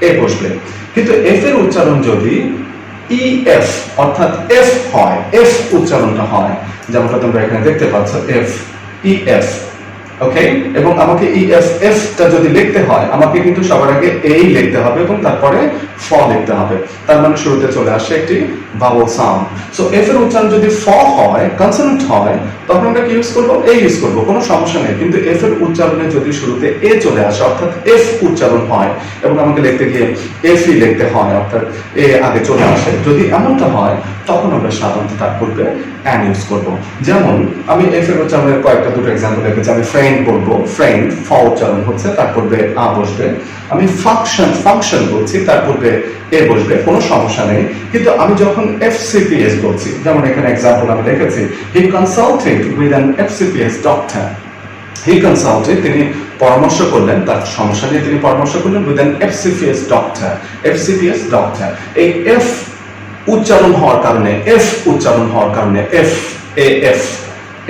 এ বসবে। কিন্তু এফ এর উচ্চারণ যদি ই এফ অর্থাৎ এফ হয়, এফ উচ্চারণটা হয়, যেমনটা তোমরা এখানে দেখতে পাচ্ছ, এফ ই এফ। ওকে, এবং আমাকে ই এফ এফ টা যদি লিখতে হয় আমাকে কিন্তু সবার আগে এই লিখতে হবে এবং তারপরে ফ লিখতে হবে, তার মানে শুরুতে চলে আসে একটি ভাওয়েল সাউন্ড। সো এফ এর উচ্চারণ যদি ফ হয়, কনসোনেন্ট হয়, তখন আমরা কি ইউজ করব, এ ইউজ করব, কোনো সমস্যা নেই। কিন্তু এফ এর উচ্চারণে যদি শুরুতে এ চলে আসে অর্থাৎ এফ উচ্চারণ হয় এবং আমাকে লিখতে গিয়ে এফ ই লিখতে হয় অর্থাৎ এ আগে চলে আসে, যদি এমনটা হয় তখন আমরা সাধারণত তার পূর্বে অ্যান ইউজ করব। যেমন আমি এফ এর উচ্চারণের কয়েকটা দুটো এক্সাম্পল রেখেছি। আমি ফ্রেন্ড বলবো, ফ্রেন্ড ফ উচ্চারণ হচ্ছে, তার পূর্বে আ বসবে। আমি ফাংশন বলছি, তার পূর্বে এ বসবে, কোনো সমস্যা নেই। কিন্তু আমি যখন FCPS বলছি, যেমন এখানে এক্সাম্পল আমি রেখেছি, he consulted with an FCPS doctor, he consulted, তিনি পরামর্শ করলেন, তার সমস্যা নিয়ে তিনি পরামর্শ করলেন, with an FCPS doctor, FCPS doctor. এই এফ উচ্চারণ হওয়ার কারণে, এফ উচ্চারণ হওয়ার কারণে, এফ এ এফ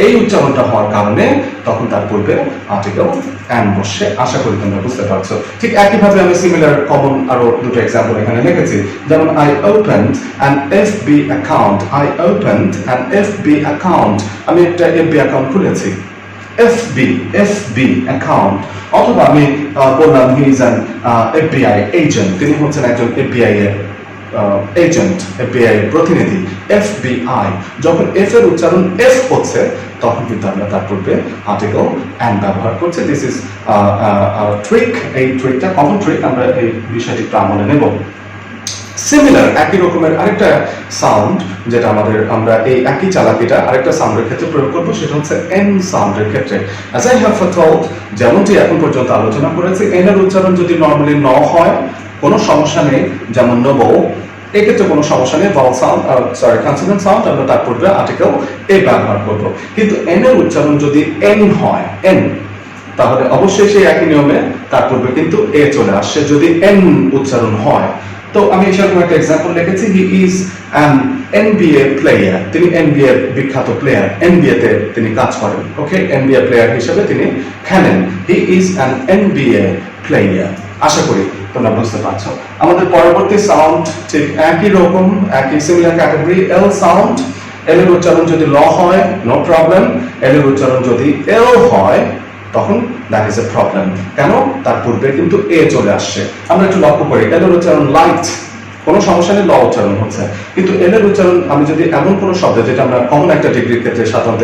এই উচ্চারণটা হওয়ার কারণে তখন তার পূর্বে আর্টিকেল অ্যান বসে। আশা করি তোমরা বুঝতে পারছো। ঠিক একইভাবে আমি সিমিলার কমন আরো দুটো এক্সাম্পল এখানে লিখেছি, যেমন I opened an FB account, I opened an FB account, আমি একটা FB অ্যাকাউন্ট খুলেছি, FB অ্যাকাউন্ট। অথবা আমি বললাম he is an FBI agent, তিনি হচ্ছেন একজন FBI এর এজেন্ট, FBI এর প্রতিনিধি, FBI। যখন এফ এর উচ্চারণ এফ হচ্ছে তখন কিন্তু আমরা তার পূর্বে আর্টিকেল অ্যান ব্যবহার করছি। দিস ইজ ট্রিক, এই ট্রিকটা কমন ট্রিক, আমরা এই বিষয়টি একটু আমলে নেব। সিমিলার একই রকমের আরেকটা সাউন্ড যেটা আমরা এই একই চালাকিটা আরেকটা সাউন্ডের ক্ষেত্রে প্রয়োগ করব, সেটা হচ্ছে এন সাউন্ডের ক্ষেত্রে। as I have told, যেমনটি এখন পর্যন্ত আলোচনা করেছি, এন এর উচ্চারণ যদি নরমালি ন হয় কোনো সমস্যা নেই, যেমন নবো, এক্ষেত্রে কোনো সমস্যা নেই, ভাওয়েল সাউন্ড কনসোনেন্ট সাউন্ড, আমরা তার পূর্বে আর্টিকেল এ ব্যবহার করব। কিন্তু এন এর উচ্চারণ যদি এন হয়, এন, তাহলে অবশ্যই সেই একই নিয়মে তার পূর্বে কিন্তু এ চলে আসছে যদি এন উচ্চারণ হয়। তো আমি সেরকম একটা এক্সাম্পল লিখেছি, he is an NBA player, তিনি NBA বিখ্যাত প্লেয়ার, NBA তে তিনি কাজ করেন। ওকে, NBA প্লেয়ার হিসেবে তিনি খেলেন, he is an NBA player. আশা করি তোমরা বুঝতে পারছো। আমাদের পরবর্তী সাউন্ড ঠিক একই রকম, একই সিমিলার ক্যাটাগরি, এল সাউন্ড। এল এর উচ্চারণ যদি ল হয় নো প্রবলেম, এল এর উচ্চারণ যদি এল হয় তখন দ্যাট ইজ এ প্রবলেম। কেন? তার পূর্বে কিন্তু এ চলে আসছে। আমরা একটু লক্ষ্য করি, এল এর উচ্চারণ লাইট, কোনো সমস্যা নেই, ল উচ্চারণ হচ্ছে। কিন্তু এল এর উচ্চারণ আমি যদি এমন কোনো শব্দ যেটা আমরা কমন একটা ডিগ্রির ক্ষেত্রে সাধারণত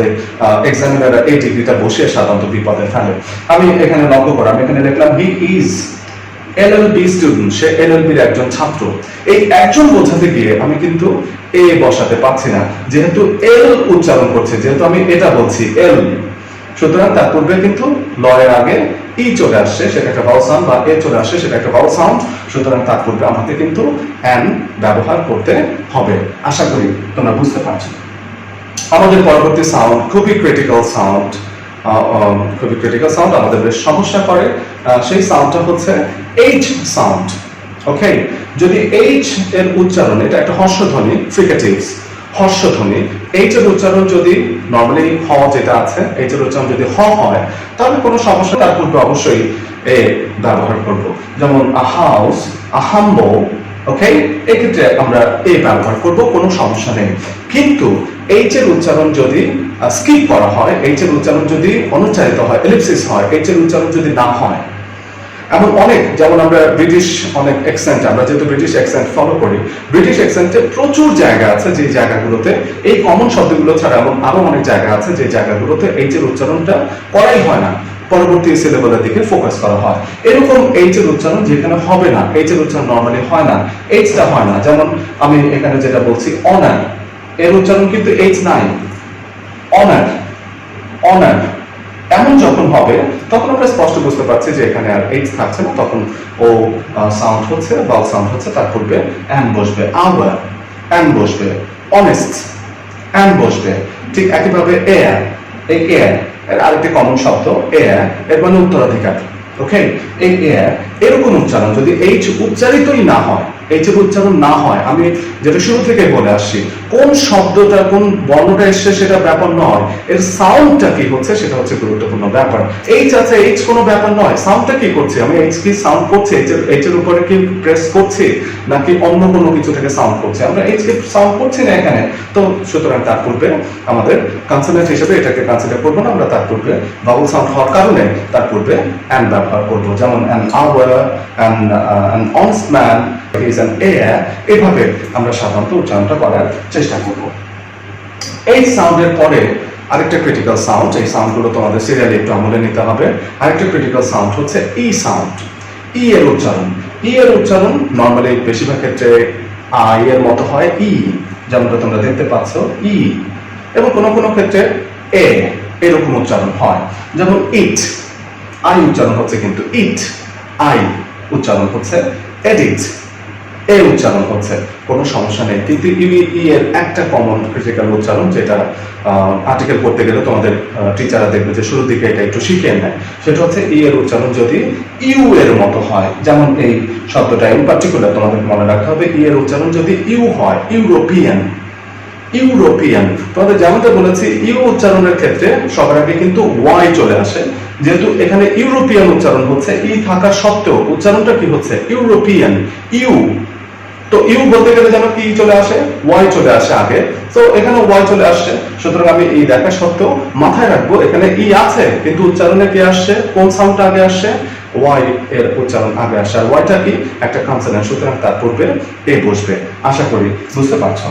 এক্সামিনাররা এই ডিগ্রিটা বসিয়ে সাধারণত বিপদে ফেলে। আমি এখানে লক্ষ্য করি, আমি এখানে লিখলাম হি ইজ এলএলবি স্টুডেন্ট, সে এলএলবির একজন ছাত্র। এই একজন বোঝাতে গিয়ে আমি কিন্তু এ বসাতে পারছি না, যেহেতু এল উচ্চারণ করছে, যেহেতু আমি এটা বলছি এল, সুতরাং তার পূর্বে কিন্তু ল এর আগে ই চলে আসছে, সেটা একটা ভাওয়াল সাউন্ড, বা এ চলে আসছে, সেটা একটা ভাওয়াল সাউন্ড। সুতরাং তার পূর্বে আমাকে কিন্তু অ্যান ব্যবহার করতে হবে। আশা করি তোমরা বুঝতে পারছো। আমাদের পরবর্তী সাউন্ড খুবই ক্রিটিক্যাল সাউন্ড, আমাদের বেশ সমস্যা করে। সেই সাউন্ডটা হচ্ছে এইচ সাউন্ড। ওকে, যদি এইচ এর উচ্চারণ, এটা একটা হর্ষধ্বনি, ফ্রিকেটিভস হর্ষধ্বনি, এইচ এর উচ্চারণ যদি নরমালি হ যেটা আছে, এইচ এর উচ্চারণ যদি হ হয়, তাহলে কোনো সমস্যা, তার পূর্বে অবশ্যই এ ব্যবহার করব। যেমন আ হাউস, আ হাম্বল, ওকে, এক্ষেত্রে আমরা এ ব্যবহার করব, কোনো সমস্যা নেই। কিন্তু এইচ এর উচ্চারণ যদি স্কিপ করা হয়, এইচ এর উচ্চারণ যদি অনুচ্চারিত হয়, এলিপসিস হয়, এইচ এর উচ্চারণ যদি না হয়, এমন অনেক, যেমন আমরা ব্রিটিশ অনেক অ্যাকসেন্ট, আমরা যেহেতু ব্রিটিশ অ্যাকসেন্ট ফলো করি, ব্রিটিশ অ্যাকসেন্টে প্রচুর জায়গা আছে যে জায়গাগুলোতে এই কমন শব্দগুলো ছাড়া এমন আরো অনেক জায়গা আছে যে জায়গাগুলোতে এইচ এর উচ্চারণটা করাই হয় না, পরবর্তী সিলেবলের দিকে ফোকাস করা হয়। এরকম এইচ এর উচ্চারণ যেখানে হবে না, এইচ এর উচ্চারণ নরমালি হয় না, এইচটা হয় না। যেমন আমি এখানে যেটা বলছি অনার, এর উচ্চারণ কিন্তু এইচ নাই, অনার, অনার, এমন যখন হবে তখন আমরা স্পষ্ট বুঝতে পারছি যে এখানে আর এইচ থাকছে না, তখন ও সাউন্ড হচ্ছে, ভাওয়াল সাউন্ড হচ্ছে, তার পূর্বে অ্যান বসবে, আওয়ার, অ্যান বসবে, অনেস্ট, অ্যান বসবে। ঠিক একইভাবে এয়ার, এই এয়ার এর আরেকটি কমন শব্দ এয়ার, এর মানে উত্তরাধিকার। ওকে, এই এয়ার, এরকম উচ্চারণ যদি এইচ উচ্চারিতই না হয়, এইচ এর উচ্চারণ না হয়, আমি যেটা শুরু থেকে বলে আসছি, কোন শব্দটা কোন বর্ণটা এসছে সেটা ব্যাপার নয়, এর সাউন্ডটা কি হচ্ছে সেটা হচ্ছে গুরুত্বপূর্ণ ব্যাপার। এইচ আছে, এইচ কোনো ব্যাপার নয়, সাউন্ডটা কি করছে, আমি এইচ কি সাউন্ড করছি, এইচ এর উপরে কি প্রেস করছি, নাকি অন্য কোনো কিছু থেকে সাউন্ড করছে, আমরা এইচ কে সাউন্ড করছি না এখানে। তো সুতরাং তার পূর্বে আমাদের কনসোনেন্ট হিসেবে এটাকে কনসিডার করবো না, আমরা তার পূর্বে ভাওয়াল সাউন্ড হওয়ার কারণে তার পূর্বে অ্যান ব্যবহার করবো। যেমন an hour, an honest man, is an air, এভাবে আমরা সাধারণত উচ্চারণটা করার চেষ্টা করব। এই সাউন্ডের পরে আরেকটা ক্রিটিক্যাল সাউন্ড, এই সাউন্ডগুলো তোমাদের সিরিয়ালি একটু আমলে নিতে হবে। আরেকটা ক্রিটিক্যাল সাউন্ড হচ্ছে ই সাউন্ড, ই এর উচ্চারণ। ই এর উচ্চারণ নরমালি বেশিরভাগ ক্ষেত্রে আই এর মতো হয়, ই, যেমনটা তোমরা দেখতে পাচ্ছ, ই, এবং কোনো কোনো ক্ষেত্রে এ, এরকম উচ্চারণ হয়। যেমন ইট, আই উচ্চারণ হচ্ছে কিন্তু ইট, আই উচ্চারণ হচ্ছে এডিট, এ উচ্চারণ হচ্ছে, কোনো সমস্যা নেই। কিন্তু ই এর একটা কমন ক্রিটিক্যাল উচ্চারণ, যেটা আর্টিকেল করতে গেলে তোমাদের টিচাররা দেখবে যে শুরুর দিকে এটা একটু শিখিয়ে নেয়, সেটা হচ্ছে ই এর উচ্চারণ যদি ইউ এর মতো হয়। যেমন এই শব্দটা ইন পার্টিকুলার তোমাদের মনে রাখতে হবে, ই এর উচ্চারণ যদি ইউ হয়, ইউরোপিয়ান, ইউরোপিয়ান। তোমাদের যেমনটা বলেছি, ইউ উচ্চারণের ক্ষেত্রে সবার আগে কিন্তু ওয়াই চলে আসে, যেহেতু এখানে ইউরোপিয়ান উচ্চারণ হচ্ছে, ই থাকা সত্ত্বেও উচ্চারণটা কি হচ্ছে, ইউরোপিয়ান, ইউ। তো ইউ বলতে গেলে যেন কি চলে আসে, ওয়াই চলে আসে আগে, তো এখানে ওয়াই চলে আসছে। সুতরাং আমি এই দেখা সত্ত্বেও মাথায় রাখবো এখানে ই আছে, কিন্তু উচ্চারণে কি আসছে, কোন সাউন্ডটা আগে আসছে, ওয়াই এর উচ্চারণ আগে আসে। আর ওয়াইটা কি, একটা কনসোনেন্ট, সুতরাং তার পূর্বে এ বসবে। আশা করি বুঝতে পারছো।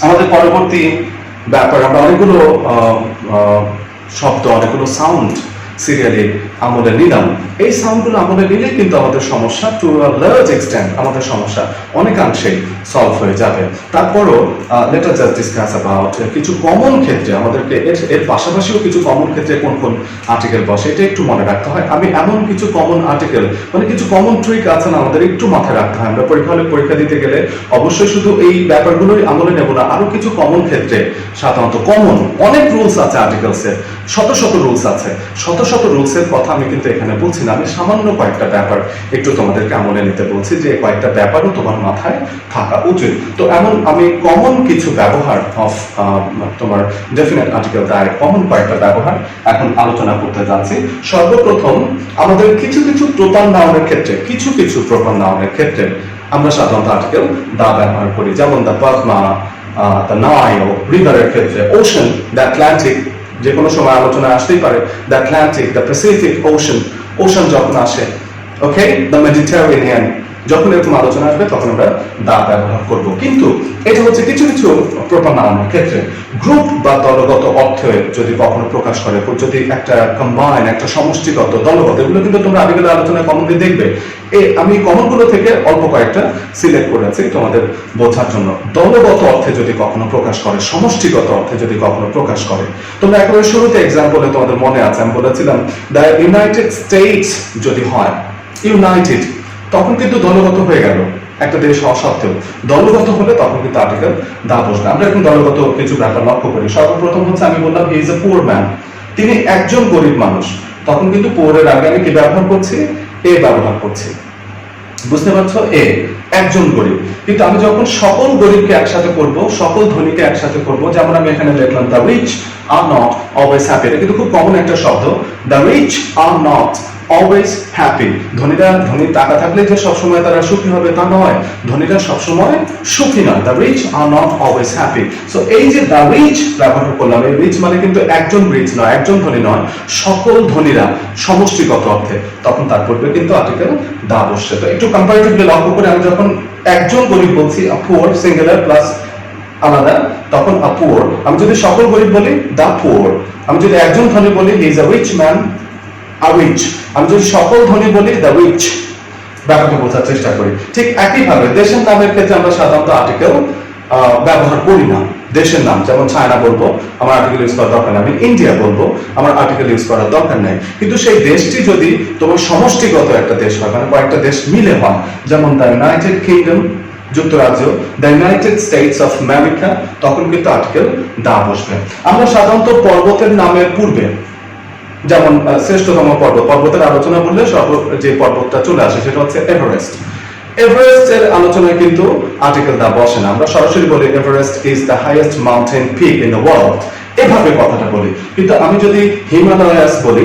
আমাদের পরবর্তী ব্যাপার, আমরা অনেকগুলো শব্দ, অনেকগুলো সাউন্ড সিরিয়ালি আমলে নিলাম। এই সাউন্ডগুলো আমলে নিলে কিন্তু আমাদের সমস্যা টু আ লার্জ এক্সটেন্ট, আমাদের সমস্যা অনেকাংশেই সলভ হয়ে যাবে। তারপরও let us just discuss about কিছু কমন ক্ষেত্রে আমাদেরকে, এর পাশাপাশিও কিছু কমন ক্ষেত্রে কোন কোন আর্টিকেল বসে, এটা একটু মনে রাখতে হয়। আমি এমন কিছু কমন আর্টিকেল, মানে কিছু কমন ট্রিক আছে না, আমাদের একটু মাথায় রাখতে হয়। আমরা পরীক্ষা হলে পরীক্ষা দিতে গেলে অবশ্যই শুধু এই ব্যাপারগুলোই আমলে নেব না, আরো কিছু কমন ক্ষেত্রে, সাধারণত কমন অনেক রুলস আছে আর্টিকেলসের, শত শত রুলস আছে, শত শত রুলসের কথা আমি কিন্তু এখানে বলছি না, আমি সামান্য কয়েকটা ব্যাপার একটু তোমাদেরকে আমলে নিতে বলছি, যে কয়েকটা ব্যাপারও তোমার মাথায় থাকা উচিত। তো এমন আমি কমন কিছু ব্যবহার অফ তোমার ডেফিনেট আর্টিকেল, তার কমন কয়েকটা ব্যবহার এখন আলোচনা করতে যাচ্ছি। সর্বপ্রথম আমাদের কিছু কিছু প্রপার নাউনের ক্ষেত্রে, কিছু কিছু প্রপার নাউনের ক্ষেত্রে আমরা সাধারণত আর্টিকেল দা ব্যবহার করি। যেমন দ্য পদ্মা, দ্য নাইল, রিভারের ক্ষেত্রে ওশান, দ্য আটলান্টিক, যে কোনো সময় আলোচনা আসতেই পারে, the Atlantic, the Pacific ocean, ocean যখন আসে, ওকে, দ্য মেডিটেরিয়ান, যখন এরকম আলোচনা আসবে তখন আমরা দা ব্যবহার করব। কিন্তু এটা হচ্ছে কিছু কিছু প্রপার নাউনের ক্ষেত্রে গ্রুপ বা দলগত অর্থে যদি কখনো প্রকাশ করে, যদি একটা কম্বাইন, একটা সমষ্টিগত, দলগত, এগুলো কিন্তু তোমরা আর্টিকেল আলোচনায় কমনলি দেখবে। আমি কমনগুলো থেকে অল্প কয়েকটা সিলেক্ট করেছি তোমাদের বোঝার জন্য। দলগত অর্থে যদি কখনো প্রকাশ করে, সমষ্টিগত অর্থে যদি কখনো প্রকাশ করে, তোমরা একেবারে শুরুতে এক্সাম্পলে তোমাদের মনে আছে আমি বলেছিলাম দ্য ইউনাইটেড স্টেটস যদি হয় ইউনাইটেড, তখন কিন্তু দলগত হয়ে গেল, একটা দেশ হওয়া সত্ত্বেও দলগত হলে তখন কিন্তু আর্টিকেল দা বসবে। আমরা এখন দলগত কিছু ব্যাপার লক্ষ্য করি। সর্বপ্রথম হচ্ছে আমি বললাম he is a poor man, তিনি একজন গরিব মানুষ, তখন কিন্তু পুয়ারের আগে আমি কি ব্যবহার করছি? এ ব্যবহার করছি। বুঝতে পারছো? এ একজন গরিব। কিন্তু আমি যখন সকল গরিবকে একসাথে করব, সকল ধনীকে একসাথে করব, যেমন আমি এখানে লিখলাম the rich are not always happy, এটা কিন্তু খুব কমন একটা শব্দ। The rich are not always happy, ধনী টাকা থাকলে যে সবসময় তারা সুখী হবে তা নয়, ধনীরা সবসময় সুখী নয়। The rich are not always happy. So এই যে দ্য রিচ ব্যবহার করলাম, এই রিচ মানে কিন্তু একজন রিচ নয়, একজন ধনী নয়, সকল ধনীরা সমষ্টিগত অর্থে, তখন তার পূর্বে কিন্তু আর্টিকেল দা বসছে। তো একটু কম্পারেটিভলি লক্ষ্য করে আমি যখন একজন গরিব বলছি আ পুয়ার সিঙ্গুলার প্লাস আলাদা, তখন আ পুয়ার। আমি যদি সকল গরিব বলি দা পুয়ার, আমি যদি একজন ধনী বলি he is a rich man, a rich, আমি যদি সকল ধনী বলি দ্য রিচ, ব্যাপারটা বোঝার চেষ্টা করি। ঠিক একইভাবে দেশের নামের ক্ষেত্রে আমরা সাধারণত আর্টিকেল ব্যবহার করি না। দেশের নাম যেমন চায়না বলবো, আমার আর্টিকেল ইউজ করার দরকার নেই। আমি ইন্ডিয়া বলবো, আমার আর্টিকেল ইউজ করার দরকার নেই। কিন্তু সেই দেশটি যদি তোমার সমষ্টিগত একটা দেশ হয়, মানে কয়েকটা দেশ মিলে হয়, যেমন দ্য ইউনাইটেড কিংডম, যুক্তরাজ্য, the United States of America, তখন কিন্তু আর্টিকেল দা বসবে। আমরা সাধারণত পর্বতের নামের পূর্বে, যেমন শ্রেষ্ঠতম পর্বতের আলোচনা বললে যে পর্বতটা চলে আসে সেটা হচ্ছে এভারেস্ট। এভারেস্টের আলোচনায় কিন্তু আর্টিকেল দা বসে না। আমরা সরাসরি বলি Everest is the highest mountain peak in the world, এভাবে কথাটা বলি। কিন্তু আমি যদি হিমালয়াস বলি,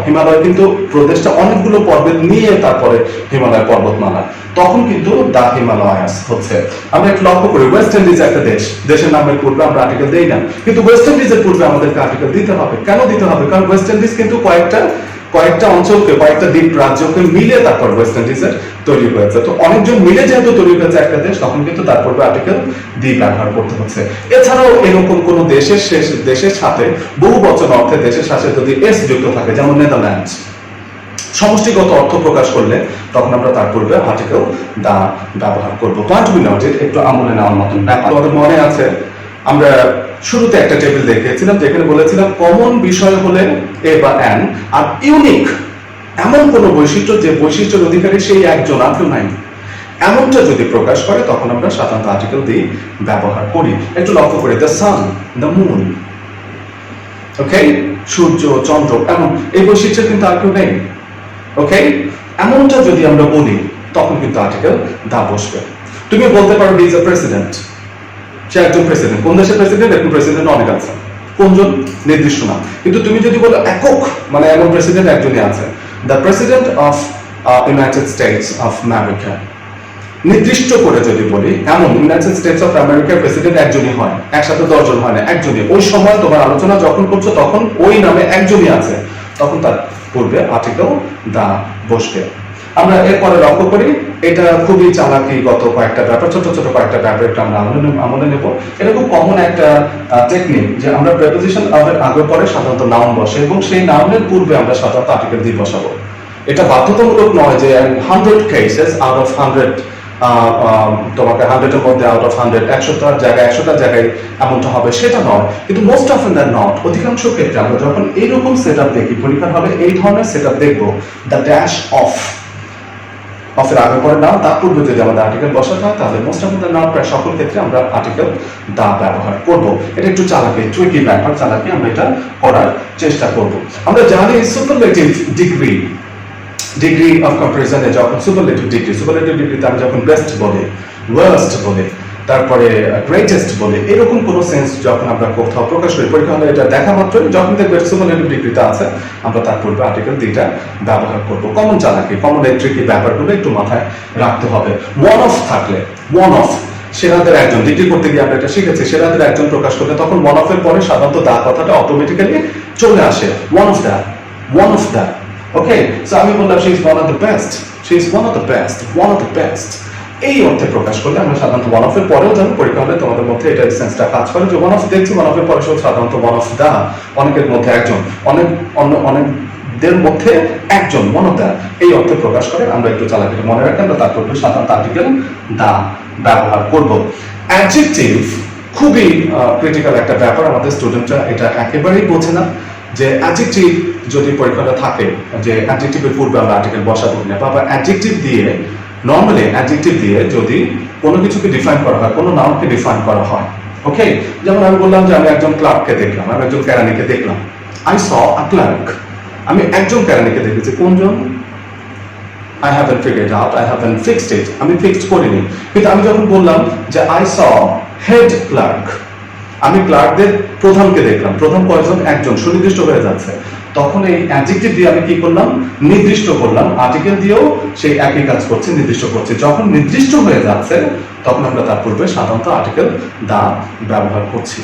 হিমালয় কিন্তু প্রদেশটা অনেকগুলো পর্বত নিয়ে তারপরে হিমালয় পর্বতমালা, তখন কিন্তু দা হিমালয়াস হচ্ছে। আমরা একটু লক্ষ্য করি, ওয়েস্ট ইন্ডিজ একটা দেশ, দেশের নামের পূর্বে আমরা আর্টিকেল দেই না, কিন্তু ওয়েস্ট ইন্ডিজের পূর্বে আমাদেরকে আর্টিকেল দিতে হবে। কেন দিতে হবে? কারণ ওয়েস্ট ইন্ডিজ কিন্তু কয়েকটা অঞ্চলকে, কয়েকটা দ্বীপ রাজ্যকে মিলে তারপর ওয়েস্ট ইন্ডিজের তৈরি হয়েছে। তো অনেকজন মিলে যেহেতু তৈরি হয়েছে একটা দেশ, তখন কিন্তু তারপর আর্টিকেল দি ব্যবহার করতে হচ্ছে। এছাড়াও এরকম কোন দেশের সাথে বহু বচন অর্থে দেশের সাথে যদি এস যুক্ত থাকে, যেমন নেদারল্যান্ডস, সমষ্টিগত অর্থ প্রকাশ করলে তখন আমরা তার পূর্বে আর্টিকেল দা ব্যবহার করব। পয়েন্ট বি নোটেড, একটু আমলে নেওয়ার মতন ব্যাপার। আমাদের মনে আছে আমরা শুরুতে একটা টেবিল দেখিয়েছিলাম যেখানে বলেছিলাম কমন বিষয় হলে এ বা অ্যান, আর ইউনিক এমন কোন বৈশিষ্ট্য যে বৈশিষ্ট্যের অধিকারী সেই একজন, আর কেউ নাই, এমনটা যদি প্রকাশ করে তখন আমরা সাধারণত আর্টিকেল দিয়ে ব্যবহার করি। একটু লক্ষ্য করি, দ্য সান, দ্য মুন, ওকে, সূর্য, চন্দ্র, এমন এই বৈশিষ্ট্য কিন্তু আর কেউ নেই। ওকে, এমনটা যদি আমরা বলি তখন কিন্তু আর্টিকেল দা বসবে। তুমি বলতে পারো হি ইজ আ প্রেসিডেন্ট, সে একজন প্রেসিডেন্ট। কোন দেশের প্রেসিডেন্ট? এখন প্রেসিডেন্ট অনেক আছে, কোনজন নির্দিষ্ট না। কিন্তু তুমি যদি বলো একক, মানে এমন প্রেসিডেন্ট একজনই আছে, the president of United States of America, নির্দিষ্ট করে যদি বলি এমন ইউনাইটেড স্টেটস অফ আমেরিকার প্রেসিডেন্ট একজনই হয়, একসাথে 10 জন হয় না, একজনই। ওই সময় তোমার আলোচনা যখন করছো তখন ওই নামে একজনই আছে, তখন তার পূর্বে আর্টিকেল দা বসবে। আমরা এরপরে লক্ষ্য করি, এটা খুবই চালাকিগত কয়েকটা ব্যাপার, ছোট ছোট কয়েকটা ব্যাপার একটু আমরা আমলে নেব। এটা খুব কমন একটা টেকনিক যে আমরা প্রেপোজিশন আগে পরে সাধারণত নাউন বসে, এবং সেই নাউনের পূর্বে আমরা সাধারণত আর্টিকেল দিয়ে বসাবো। এটা বাধ্যতামূলক নয় যে 100 কেসেস আউট অফ 100 তোমাকে 100-এর মধ্যে আউট অফ 100 100টার জায়গায় 100টার জায়গায় এমনটা হবে, সেটা নয়। কিন্তু মোস্ট অফেন দ্যান নট, অধিকাংশ ক্ষেত্রে আমরা যখন এইরকম সেটআপ দেখি, পরীক্ষার হলে এই ধরনের সেটআপ দেখবো, দ্য ড্যাশ অফ, অফের আগে পরে নাও, তার পূর্বে যদি আমাদের আর্টিকেল বসাতে হয় তাহলে মোস্ট অফ দ্য নট প্রায় সকল ক্ষেত্রে আমরা আর্টিকেল দা ব্যবহার করব। এটা একটু চালাকি, ট্রিকি ব্যাপার, চালাকি, আমরা এটা করার চেষ্টা করব। আমরা জানি সুপারলেটিভ ডিগ্রি অফ কম্পারিজনে যখন সুপারলেটিভ ডিগ্রিতে আমি যখন বেস্ট বলে, ওয়ার্স্ট বলে, তারপরে গ্রেটেস্ট বলে, এরকম কোন সেন্স যখন আমরা কোথাও প্রকাশ করি, পরীক্ষা হলে এটা দেখা মাত্রই যখন দেখবে সুপারলেটিভ ডিগ্রিতে আছে, আমরা তার পূর্বে আর্টিকেল দিটা ব্যবহার করব। কমন চালাকি, কমন ট্রিকি ব্যাপারগুলো একটু মাথায় রাখতে হবে। ওয়ান অফ থাকলে, ওয়ান অফ, সেরাদের একজন, ডিগ্রি করতে গিয়ে আমরা এটা শিখেছি, সেরাদের একজন প্রকাশ করলে তখন ওয়ান অফ এর পরে সাধারণত দা কথাটা অটোমেটিক্যালি চলে আসে, one of the. Okay, so আমি বললাম she is one of the best, she is one of the best, one of the best. এই অর্থে প্রকাশ করলে আমরা সাধারণত ওয়ান অফ এর পরেও জানি, পরীক্ষা হলে তোমাদের মধ্যে এটা সেন্সটা কাজ করে যে ওয়ান অফ দেখছি, ওয়ান অফ এর পরে সাধারণত ওয়ান অফ দা, অনেকের মধ্যে একজন, অনেকদের মধ্যে একজন, ওয়ান অফ দা, এই অর্থে প্রকাশ করে। আমরা একটু চালাকি মনে রাখি, আমরা তার পূর্বে সাধারণত আর্টিকেল দা ব্যবহার করব। অ্যাডজেক্টিভ খুবই ক্রিটিক্যাল একটা ব্যাপার, আমাদের স্টুডেন্টরা এটা একেবারেই বোঝে না যে অ্যাডজেক্টিভ যদি পরীক্ষাটা থাকে যে অ্যাডজেক্টিভের পূর্বে আমরা আর্টিকেল বসাবো কিনা, বা অ্যাডজেক্টিভ দিয়ে নর্মালি অ্যাডজেক্টিভ দিয়ে যদি কোনো কিছুকে ডিফাইন করা হয়, কোনো নাউনকে ডিফাইন করা হয়, ওকে, যেমন আমি বললাম যে আমি একজন ক্লার্ককে দেখলাম, আমি একজন কেরানিকে দেখলাম, আই স আ ক্লার্ক, আমি একজন কেরানিকে দেখেছি, কোনজন? I haven't figured out, I haven't fixed it, আমি ফিক্সড করিনি। কিন্তু আমি যখন বললাম যে I saw head clerk, আমি ক্লার্কদের প্রধানকে দেখলাম, প্রধান কয়জন? একজন, সুনির্দিষ্ট হয়ে যাচ্ছে। তখন এই অ্যাডজেক্টিভ দিয়ে আমি কি করলাম? নির্দিষ্ট করলাম। আর্টিকেল দিয়েও সেই একই কাজ করছে, নির্দিষ্ট করছে। যখন নির্দিষ্ট হয়ে যাচ্ছে তখন আমরা তার পূর্বে সাধারণত আর্টিকেল দা ব্যবহার করছি।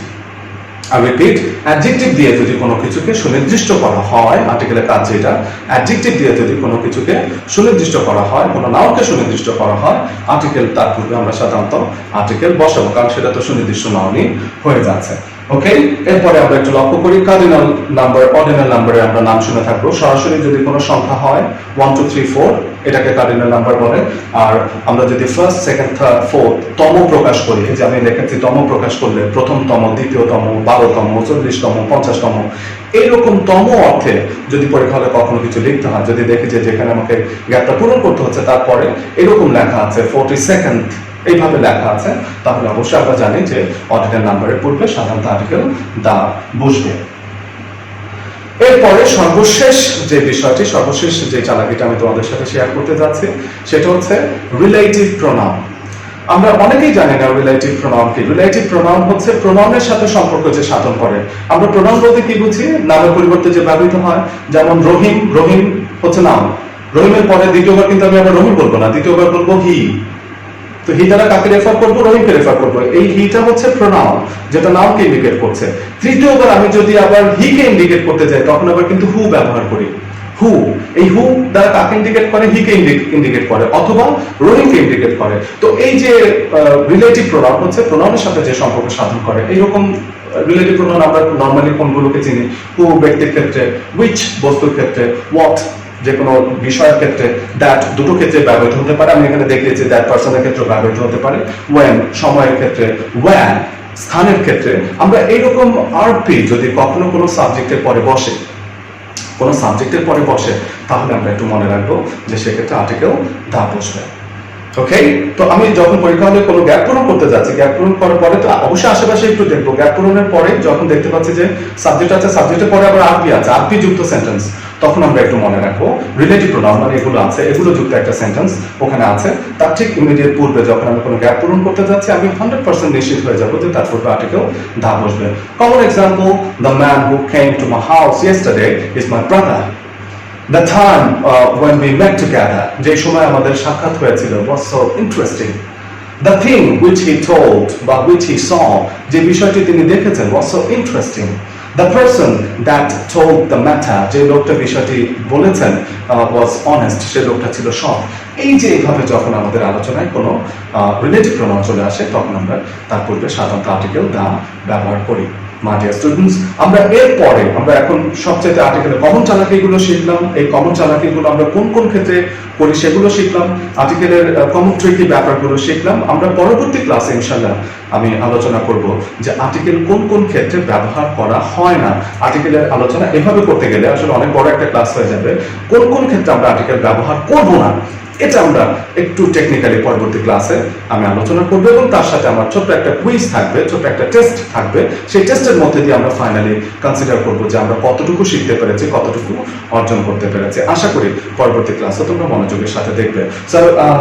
I repeat, অ্যাডজেক্টিভ দিয়ে যদি কোনো কিছুকে সুনির্দিষ্ট করা হয়, আর্টিকেলের কাজ যেটা, অ্যাডজেক্টিভ দিয়ে যদি কোনো কিছুকে সুনির্দিষ্ট করা হয়, কোনো নাউনকে সুনির্দিষ্ট করা হয়, আর্টিকেল তার পূর্বে আমরা সাধারণত আর্টিকেল বসাবো, কারণ সেটা তো সুনির্দিষ্ট নাউনই হয়ে যাচ্ছে। ওকে, এরপরে আমরা একটু লক্ষ্য করি কার্ডিনাল নাম্বার, অর্ডিনাল নাম্বারে আমরা নাম শুনে থাকবো। সরাসরি যদি কোনো সংখ্যা হয় 1 2 3 4 এটাকে কার্ডিনাল নাম্বার বলে। আর আমরা যদি ফার্স্ট, সেকেন্ড, থার্ড, ফোর্থ তম প্রকাশ করি, যে আমি লিখেছি তম প্রকাশ করলে প্রথমতম, দ্বিতীয়তম, 12তম, 40তম, 50তম, এইরকম তম অর্থে যদি পরীক্ষা হলে কখনো কিছু লিখতে হয়, যদি দেখি যে যেখানে আমাকে গ্যাপটা পূরণ করতে হচ্ছে তারপরে এরকম লেখা আছে 42nd, এইভাবে লেখা আছে, তাহলে অবশ্যই আমরা জানি যে অর্ডিনাল নাম্বারের পূর্বে সাধারণত আর্টিকেল দা বসবে। এরপরে সর্বশেষ যে বিষয়টি, সর্বশেষ যে চালাকিটা আমি তোমাদের সাথে শেয়ার করতে যাচ্ছি সেটা হচ্ছে রিলেটিভ প্রোনাউন। আমরা অনেকেই জানি না রিলেটিভ প্রোনাউন কি। রিলেটিভ প্রোনাউন হচ্ছে প্রোনাউনের সাথে সম্পর্ক যে সাধন করে। আমরা প্রোনাউন বলতে কি বুঝি? নামের পরিবর্তে যে ব্যবহৃত হয়, যেমন রহিম, রহিম হচ্ছে নাম, রহিমের পরে দ্বিতীয়বার কিন্তু আমি আবার রহিম বলবো না, দ্বিতীয়বার বলবো হি। তো হি দ্বারা কাকে রেফার করবো? রহিমকে রেফার করবো। এই হিটা হচ্ছে প্রোনাউন, যেটা নাউনকে ইন্ডিকেট করছে। তৃতীয়বার আমি যদি আবার হিকে ইন্ডিকেট করতে যাই তখন আবার কিন্তু হু ব্যবহার করি। হু, এই হু দ্বারা কাকে ইন্ডিকেট করে? হিকে ইন্ডিকেট করে, অথবা রহিমকে ইন্ডিকেট করে। তো এই যে রিলেটিভ প্রোনাউন হচ্ছে প্রোনাউনের সাথে যে সম্পর্ক সাধন করে। এইরকম রিলেটিভ প্রোনাউন আমরা নরমালি কোনগুলোকে চিনি? হু ব্যক্তির ক্ষেত্রে, হুইচ বস্তুর ক্ষেত্রে, হোয়াট যে কোনো বিষয়ের ক্ষেত্রে, দ্যাট দুটো ক্ষেত্রে ব্যবহৃত হতে পারে। আমি এখানে দেখিয়েছি দ্যাট পার্সনের ক্ষেত্রে ব্যবহৃত হতে পারে, ওয়েন সময়ের ক্ষেত্রে, ওয়্যান স্থানের ক্ষেত্রে। আমরা এইরকম আরপি যদি কখনো কোনো সাবজেক্টের পরে বসে, কোনো সাবজেক্টের পরে বসে, তাহলে আমরা একটু মনে রাখবো যে সেক্ষেত্রে আর্টিকেল দা বসবে। ওকে, তো আমি যখন পরীক্ষা হলে কোনো গ্যাপ পূরণ করতে যাচ্ছি, গ্যাপ পূরণ করার পরে তো অবশ্যই আশেপাশে একটু দেখবো। গ্যাপ পূরণের পরে যখন দেখতে পাচ্ছি যে সাবজেক্ট আছে, সাবজেক্টের পরে আবার আরপি আছে, আরপি যুক্ত সেন্টেন্স, তখন আমরা একটু মনে রাখবো রিলেটিভ প্রোনাউন মানে এগুলো আছে, এগুলো যুক্ত একটা সেন্টেন্স ওখানে আছে, তার ঠিক ইমিডিয়েট পূর্বে যখন আমি কোনো গ্যাপ পূরণ করতে যাচ্ছি আমি 100% নিশ্চিত হয়ে যাবো যে তার পূর্বে আর্টিকেল দা বসবে। Common example, the man who came to my house yesterday is my brother. The time when we met together, যে সময় আমাদের সাক্ষাৎ হয়েছিল, was so interesting. The thing which he told বা which he saw, যে বিষয়টি তিনি দেখেছেন, was so interesting. The person that told the matter, যে লোকটা বিষয়টি বলেছেন, was honest, সে লোকটা ছিল সৎ। এই যে এইভাবে যখন আমাদের আলোচনায় কোনো রিলেটিভ প্রোনাউন চলে আসে তখন আমরা তার পূর্বে সাধারণত আর্টিকেল দা ব্যবহার করি। My dear students, আমরা এরপরে আমরা এখন সবচেয়ে আর্টিকেলের কমন চালাকিগুলো শিখলাম। এই কমন চালাকিগুলো আমরা কোন কোন ক্ষেত্রে করি সেগুলো শিখলাম, আর্টিকেলের কমন ট্রিকি ব্যাপারগুলো শিখলাম। আমরা পরবর্তী ক্লাসে ইনশাআল্লাহ আমি আলোচনা করব যে আর্টিকেল কোন কোন ক্ষেত্রে ব্যবহার করা হয় না। আর্টিকেলের আলোচনা এভাবে করতে গেলে আসলে অনেক বড় একটা ক্লাস হয়ে যাবে। কোন কোন ক্ষেত্রে আমরা আর্টিকেল ব্যবহার করব না, এটা আমরা একটু টেকনিক্যালি পরবর্তী ক্লাসে আমি আলোচনা করব, এবং তার সাথে আমার ছোট্ট একটা কুইজ থাকবে, ছোট্ট একটা টেস্ট থাকবে। সেই টেস্টের মধ্যে দিয়ে আমরা ফাইনালি কনসিডার করব যে আমরা কতটুকু শিখতে পেরেছি, কতটুকু অর্জন করতে পেরেছি। আশা করি পরবর্তী ক্লাসে তোমরা মনোযোগের সাথে দেখবে। So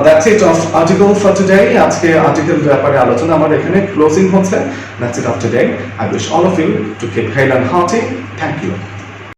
that's it of article for today. আজকে আর্টিকেল ব্যাপারে আলোচনা আমার এখানে ক্লোজিং হচ্ছে। That's it of today. I wish all of you to keep health and healthy. Thank you.